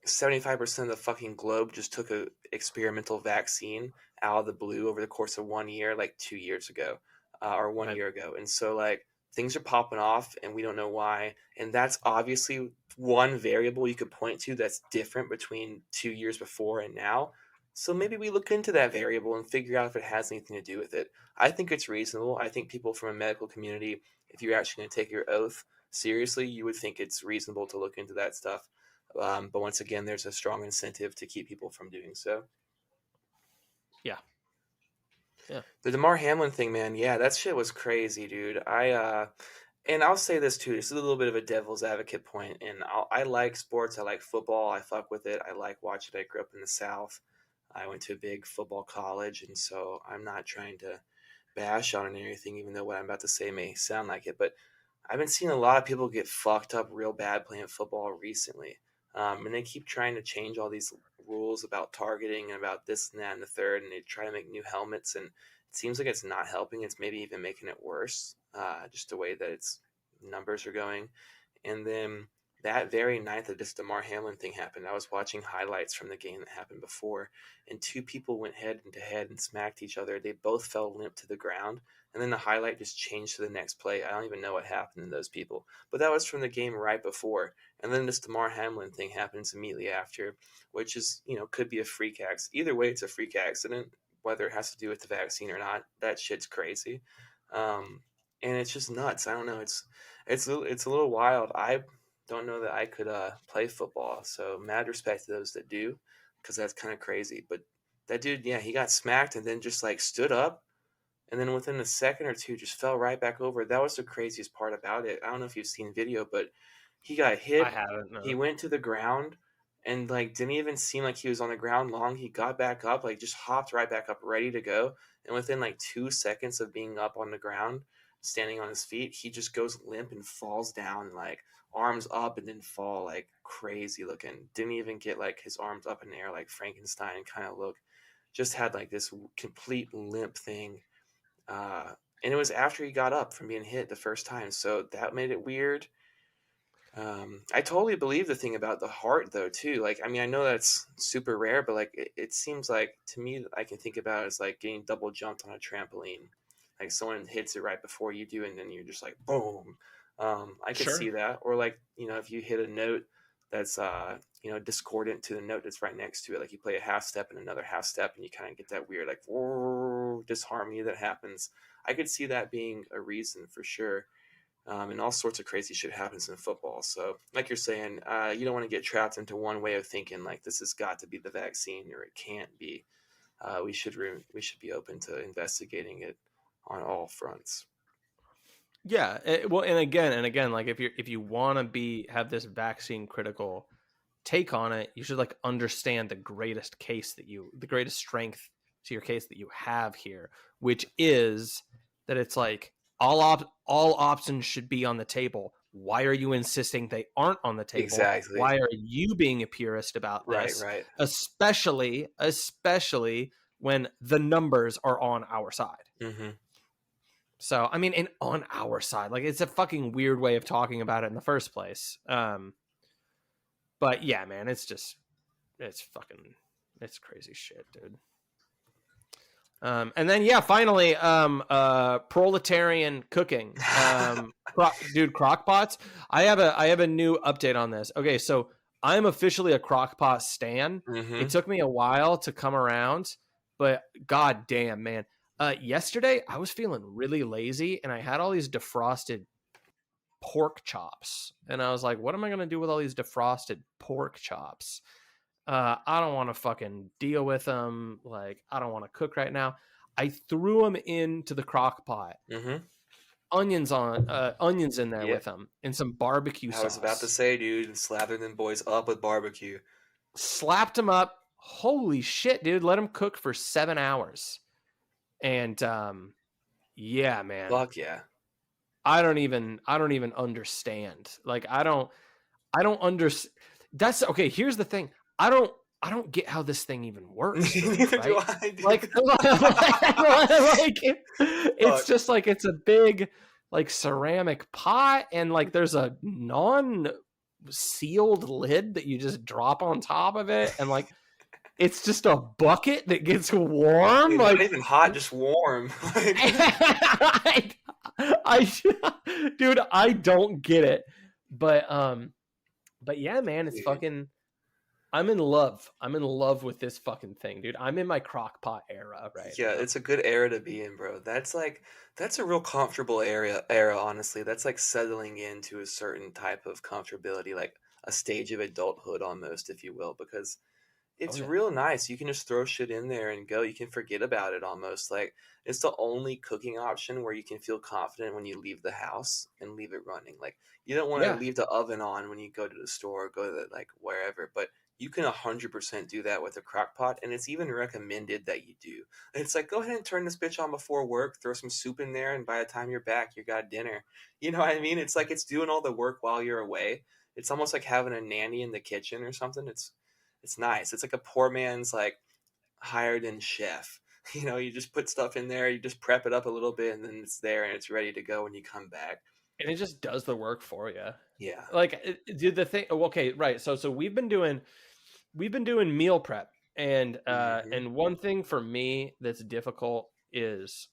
75% of the fucking globe just took a experimental vaccine out of the blue over the course of 1 year, like 2 years ago, or one Right. year ago. And so like things are popping off and we don't know why. And that's obviously one variable you could point to that's different between 2 years before and now. So maybe we look into that variable and figure out if it has anything to do with it. I think it's reasonable. I think people from a medical community, if you're actually going to take your oath seriously, you would think it's reasonable to look into that stuff. But once again, there's a strong incentive to keep people from doing so. Yeah. Yeah. The Damar Hamlin thing, man, yeah, that shit was crazy, dude. And I'll say this too. This is a little bit of a devil's advocate point, and I like sports. I like football. I fuck with it. I like watching it. I grew up in the South. I went to a big football college, and so I'm not trying to bash on it or anything, even though what I'm about to say may sound like it. But I've been seeing a lot of people get fucked up real bad playing football recently. And they keep trying to change all these rules about targeting and about this and that and the third, and they try to make new helmets, and it seems like it's not helping. It's maybe even making it worse, just the way that its numbers are going. And then that very night that this Damar Hamlin thing happened, I was watching highlights from the game that happened before, and two people went head to head and smacked each other. They both fell limp to the ground, and then the highlight just changed to the next play. I don't even know what happened to those people, but that was from the game right before. And then this Damar Hamlin thing happens immediately after, which is, could be a freak accident. Either way, it's a freak accident, whether it has to do with the vaccine or not. That shit's crazy. And it's just nuts. I don't know. It's a little wild. I don't know that I could play football. So mad respect to those that do, because that's kind of crazy. But that dude, yeah, he got smacked and then just like stood up, and then within a second or two just fell right back over. That was the craziest part about it. I don't know if you've seen video, but he got I hit. haven't. He No. went to the ground and like didn't even seem like he was on the ground long. He got back up, like just hopped right back up, ready to go. And within like 2 seconds of being up on the ground, standing on his feet, he just goes limp and falls down, like arms up and then fall like crazy looking. Didn't even get like his arms up in the air like Frankenstein kind of look. Just had like this complete limp thing. Uh, and it was after he got up from being hit the first time, so that made it weird. I totally believe the thing about the heart though too. Like, I mean, I know that's super rare, but like, it seems like to me, I can think about it as like getting double jumped on a trampoline. Like someone hits it right before you do, and then you're just like boom. I could Sure. see that, or like if you hit a note that's discordant to the note that's right next to it, like you play a half step and another half step, and you kind of get that weird like disharmony that happens. I could see that being a reason for sure. And all sorts of crazy shit happens in football. So, like you're saying, you don't want to get trapped into one way of thinking, like this has got to be the vaccine or it can't be. We should be open to investigating it on all fronts. Yeah. Well, and again, like if you want to have this vaccine critical take on it, you should like understand the greatest strength to your case that you have here, which is that it's like all options should be on the table. Why are you insisting they aren't on the table? Exactly. Why are you being a purist about Right. this? Right. Especially when the numbers are on our side. Hmm. So, I mean, and on our side, like it's a fucking weird way of talking about it in the first place. But yeah, man, it's crazy shit, dude. And then yeah, finally, proletarian cooking, dude, Crockpots. I have a new update on this. Okay, so I'm officially a Crockpot stan. It Hmm. took me a while to come around, but god damn, man. Yesterday I was feeling really lazy, and I had all these defrosted pork chops, and I was like, what am I gonna do with all these defrosted pork chops? I don't want to fucking deal with them. Like, I don't want to cook right now. I threw them into the crock pot. Hmm. onions in there Yep. with them and some barbecue I was about to sauce. say, dude, slather them boys up with barbecue. Slapped them up. Holy shit, dude! Let them cook for 7 hours. And yeah, man, Fuck yeah. I don't even understand. Like I don't understand. That's okay. Here's the thing. I don't get how this thing even works for me, Neither do right? I, Like, dude. like it's Fuck. just like it's a big like ceramic pot, and like there's a sealed lid that you just drop on top of it, and like it's just a bucket that gets warm. Dude, not Like even hot, just warm. Like, I, dude, I don't get it. But yeah, man, it's dude. fucking. I'm in love. I'm in love with this fucking thing, dude. I'm in my crock pot era right Yeah, now. it's a good era to be in, bro. That's a real comfortable era, honestly. That's like settling into a certain type of comfortability, like a stage of adulthood almost, if you will, because Oh it's yeah, real nice. You can just throw shit in there and go. You can forget about it almost. Like it's the only cooking option where you can feel confident when you leave the house and leave it running. Like you don't want to yeah. leave the oven on when you go to the store or go to like wherever, but you can 100% do that with a crock pot, and it's even recommended that you do. It's like go ahead and turn this bitch on before work, throw some soup in there, and by the time you're back, you got dinner. You know what I mean? It's like it's doing all the work while you're away. It's almost like having a nanny in the kitchen or something. It's nice. It's like a poor man's like hired in chef. You know, you just put stuff in there, you just prep it up a little bit, and then it's there and it's ready to go when you come back. And it just does the work for you. Yeah. Like, dude, the thing. Oh, okay, right. So we've been doing meal prep, Hmm. and one thing for me that's difficult is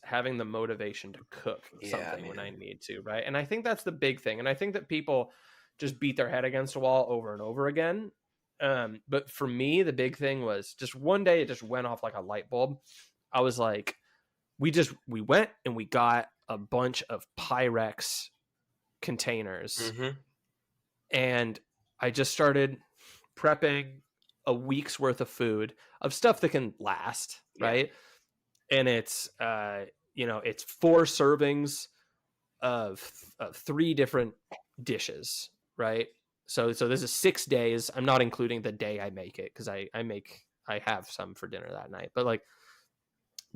having the motivation to cook Yeah, something when I man. need to, right? And I think that's the big thing. And I think that people just beat their head against a wall over and over again. But for me, the big thing was just one day it just went off like a light bulb. I was like, we went and we got a bunch of Pyrex containers, Hmm. and I just started prepping a week's worth of food of stuff that can last, Yeah. right? And it's it's 4 servings of 3 different dishes, right? So this is 6 days. I'm not including the day I make it because I have some for dinner that night. But like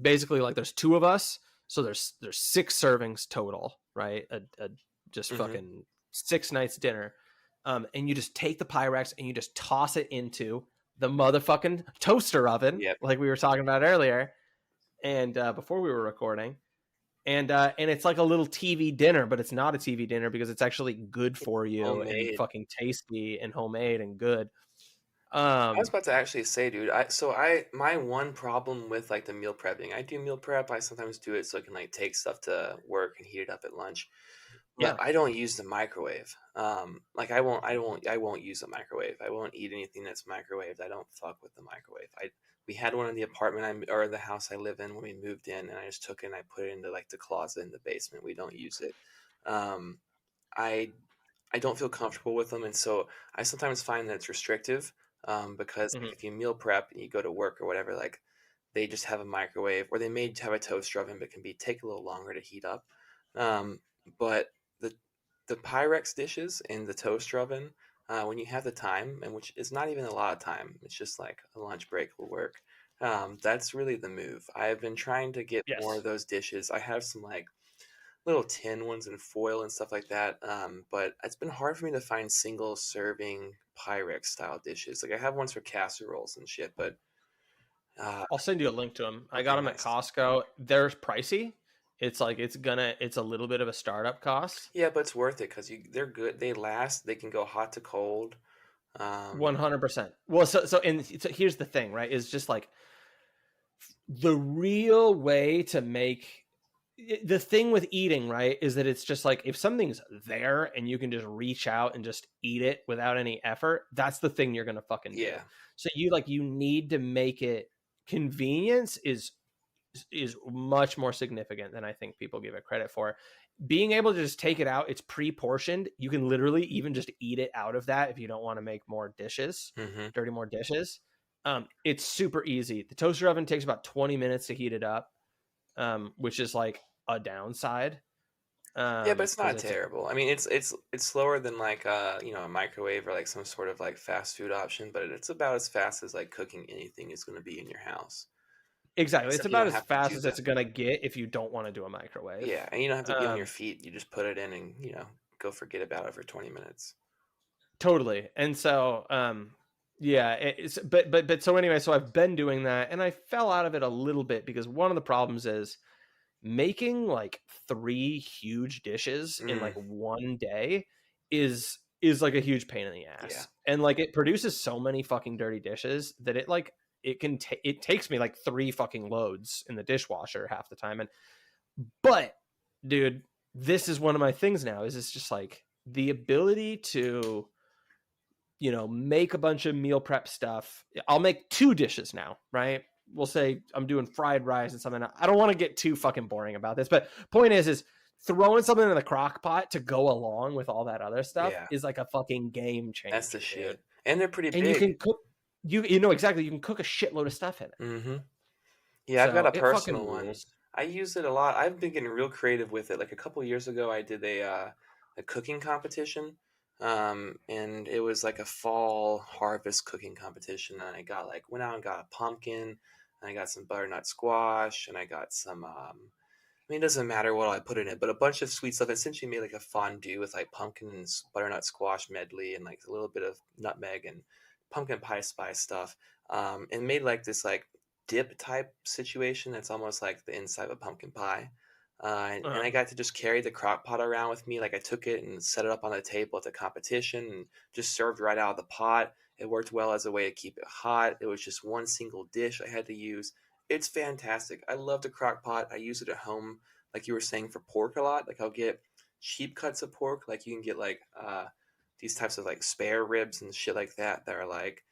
basically like there's 2 of us, so there's 6 servings total, right? A just Hmm. fucking 6 nights dinner. And you just take the Pyrex and you just toss it into the motherfucking toaster oven, Yep. like we were talking about earlier, and before we were recording, and it's like a little TV dinner, but it's not a TV dinner because it's actually good for you and Homemade. fucking tasty and homemade and good. I was Um, about to actually say, dude. I my one problem with like the meal prepping. I do meal prep. I sometimes do it so I can like take stuff to work and heat it up at lunch. But yeah, I don't use the microwave. Like I won't use a microwave. I won't eat anything that's microwaved. I don't fuck with the microwave. We had one in the apartment or the house I live in when we moved in, and I just took it and I put it into like the closet in the basement. We don't use it. Um, I I don't feel comfortable with them, and so I sometimes find that it's restrictive. Because like mhm. if you meal prep and you go to work or whatever, like they just have a microwave, or they may have a toaster oven, but can be take a little longer to heat up. Um, but the the Pyrex dishes in the toaster oven, when you have the time, and which is not even a lot of time, it's just like a lunch break will work. That's really the move. I've been trying to get more of Yes. those dishes. I have some like little tin ones in foil and stuff like that. But it's been hard for me to find single serving Pyrex style dishes. Like I have ones for casseroles and shit, but uh, I'll send you a link to them. I got okay, them at nice. Costco. They're pricey. It's like it's a little bit of a startup cost. Yeah, but it's worth it because they're good. They last. They can go hot to cold. Um, 100%. Well, so here's the thing, right? Is just like the real way to make the thing with eating, right? Is that it's just like if something's there and you can just reach out and just eat it without any effort, that's the thing you're gonna fucking do. yeah. So you need to make it convenience is much more significant than I think people give it credit for. Being able to just take it out, it's pre-portioned. You can literally even just eat it out of that if you don't want to make more dishes, Hmm. dirty more dishes. It's super easy. The toaster oven takes about 20 minutes to heat it up, which is like a downside. Yeah, but it's Because not it's terrible. I mean, it's slower than like you know, a microwave or like some sort of like fast food option, but it's about as fast as like cooking anything is going to be in your house. exactly, it's Except you about don't as have to fast do as the it's gonna get if you don't want to do a microwave. yeah, and you don't have to be on your Um, feet. You just put it in and you know go forget about it for 20 minutes. Totally. And so, yeah, it's but so anyway, so I've been doing that, and I fell out of it a little bit because one of the problems is making like 3 huge dishes in Mm, like one day is like a huge pain in the yeah, ass. And like it produces so many fucking dirty dishes that it takes me like 3 fucking loads in the dishwasher half the time. And but dude, this is one of my things now is it's just like the ability to make a bunch of meal prep stuff. I'll make 2 dishes now, right? We'll say I'm doing fried rice and something. I don't want to get too fucking boring about this, but point is throwing something in the crock pot to go along with all that other stuff yeah, is like a fucking game that's the changer, dude. shit. And they're pretty And you big. can cook, you know exactly, you can cook a shitload of stuff in it. Mm-hmm. Yeah, I've got So a it fucking personal one. rules. I use it a lot. I've been getting real creative with it. Like a couple years ago, I did a cooking competition, and it was like a fall harvest cooking competition. And I got like went out and got a pumpkin, and I got some butternut squash, and I got some. I mean, it doesn't matter what I put in it, but a bunch of sweet stuff. Essentially, made like a fondue with like pumpkin and butternut squash medley, and like a little bit of nutmeg and pumpkin pie spice stuff, and made like this like dip type situation that's almost like the inside of a pumpkin pie. And Uh-huh. I got to just carry the crock pot around with me. Like I took it and set it up on the table at the competition and just served right out of the pot. It worked well as a way to keep it hot. It was just one single dish I had to use. It's fantastic. I love the crock pot. I use it at home, like you were saying, for pork a lot. Like I'll get cheap cuts of pork. Like you can get like these types of like spare ribs and shit like that that are like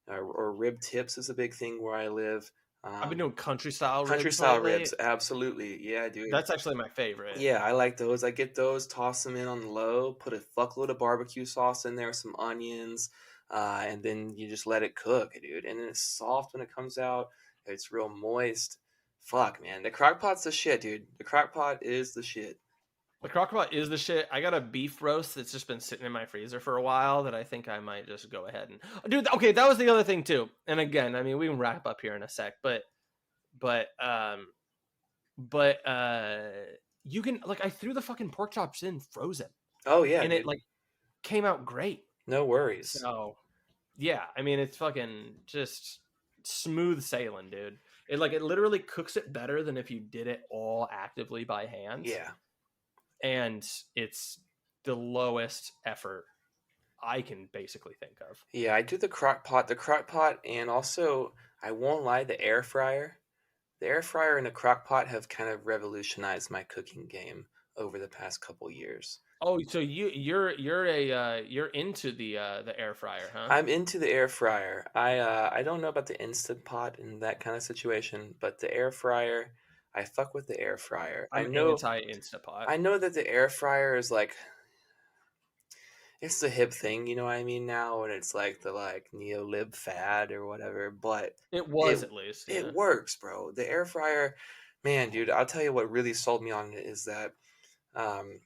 or rib tips is a big thing where I live. I've been Um, doing country style Country ribs style lately. ribs, absolutely. Yeah, dude. That's actually my favorite. Yeah, I like those. I get those, toss them in on the low, put a fuckload of barbecue sauce in there, some onions, and then you just let it cook, dude. And then it's soft when it comes out. It's real moist. Fuck, man. The crock pot's the shit, dude. The crock pot is the shit. The crockpot is the shit. I got a beef roast that's just been sitting in my freezer for a while that I think I might just go ahead and dude. Okay, that was the other thing too. And again, I mean, we can wrap up here in a sec, but but you can like I threw the fucking pork chops in frozen, Oh, yeah, and it dude. like came out great. No worries. So yeah, I mean, it's fucking just smooth sailing, dude. It literally cooks it better than if you did it all actively by hand, Yeah. and it's the lowest effort I can basically think of. Yeah, I do the crock pot. The crock pot, and also, I won't lie, the air fryer. The air fryer and the crock pot have kind of revolutionized my cooking game over the past couple years. Oh, so you're into the air fryer, huh? I'm into the air fryer. I don't know about the instant pot in that kind of situation, but the air fryer, I fuck with the air fryer. I'm anti Instapot. I know that the air fryer is like it's the hip thing, you know what I mean now, and it's like the like neo-lib fad or whatever, but It it was at least, it yeah. works, bro. The air fryer, man, dude, I'll tell you what really sold me on it is that um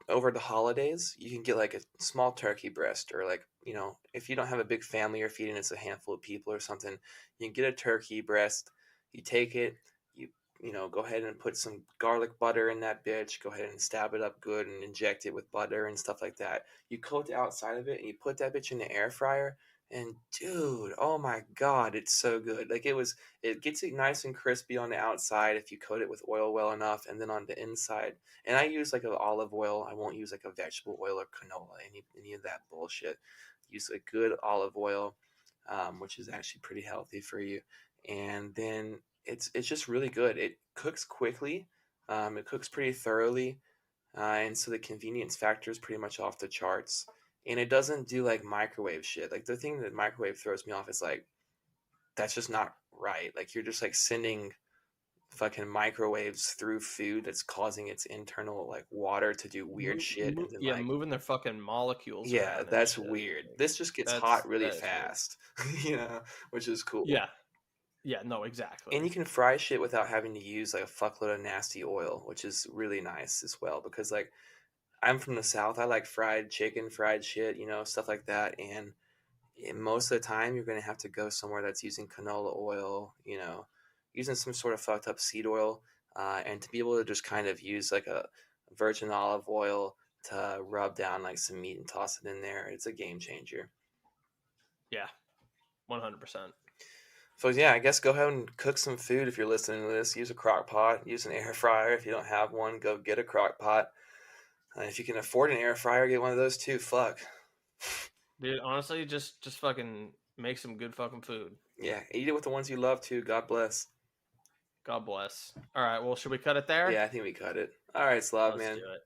over the holidays, you can get like a small turkey breast, or like, you know, if you don't have a big family or feeding it's a handful of people or something, you can get a turkey breast. You take it, you you know, go ahead and put some garlic butter in that bitch. Go ahead and stab it up good and inject it with butter and stuff like that. You coat the outside of it and you put that bitch in the air fryer. And dude, oh my god, it's so good. Like it gets it nice and crispy on the outside if you coat it with oil well enough, and then on the inside, and I use like an olive oil. I won't use like a vegetable oil or canola, any of that bullshit. Use a good olive oil, which is actually pretty healthy for you. And then it's just really good. It cooks quickly. It cooks pretty thoroughly, and so the convenience factor is pretty much off the charts. And it doesn't do like microwave shit. Like the thing that microwave throws me off is like that's just not right. Like you're just like sending fucking microwaves through food that's causing its internal like water to do weird shit, and then Yeah, like moving their fucking molecules yeah, around and that's shit. weird. Like, This just gets hot that's really that is weird. fast, you know, which is cool. Yeah, Yeah, no, And you exactly. can fry shit without having to use like a fuckload of nasty oil, which is really nice as well. Because like I'm from the South, I like fried chicken, fried shit, stuff like that. And most of the time, you're gonna have to go somewhere that's using canola oil, using some sort of fucked up seed oil, and to be able to just kind of use like a virgin olive oil to rub down like some meat and toss it in there. It's a game changer. Yeah, 100%. So yeah, I guess go ahead and cook some food if you're listening to this. Use a crock pot, use an air fryer. If you don't have one, go get a crock pot. If you can afford an air fryer, get one of those too. Fuck. Dude, honestly, just fucking make some good fucking food. Yeah, eat it with the ones you love too. God bless. God bless. All right, well, should we cut it Yeah, there? I think we cut it. All right, Slav, Let's do man. it.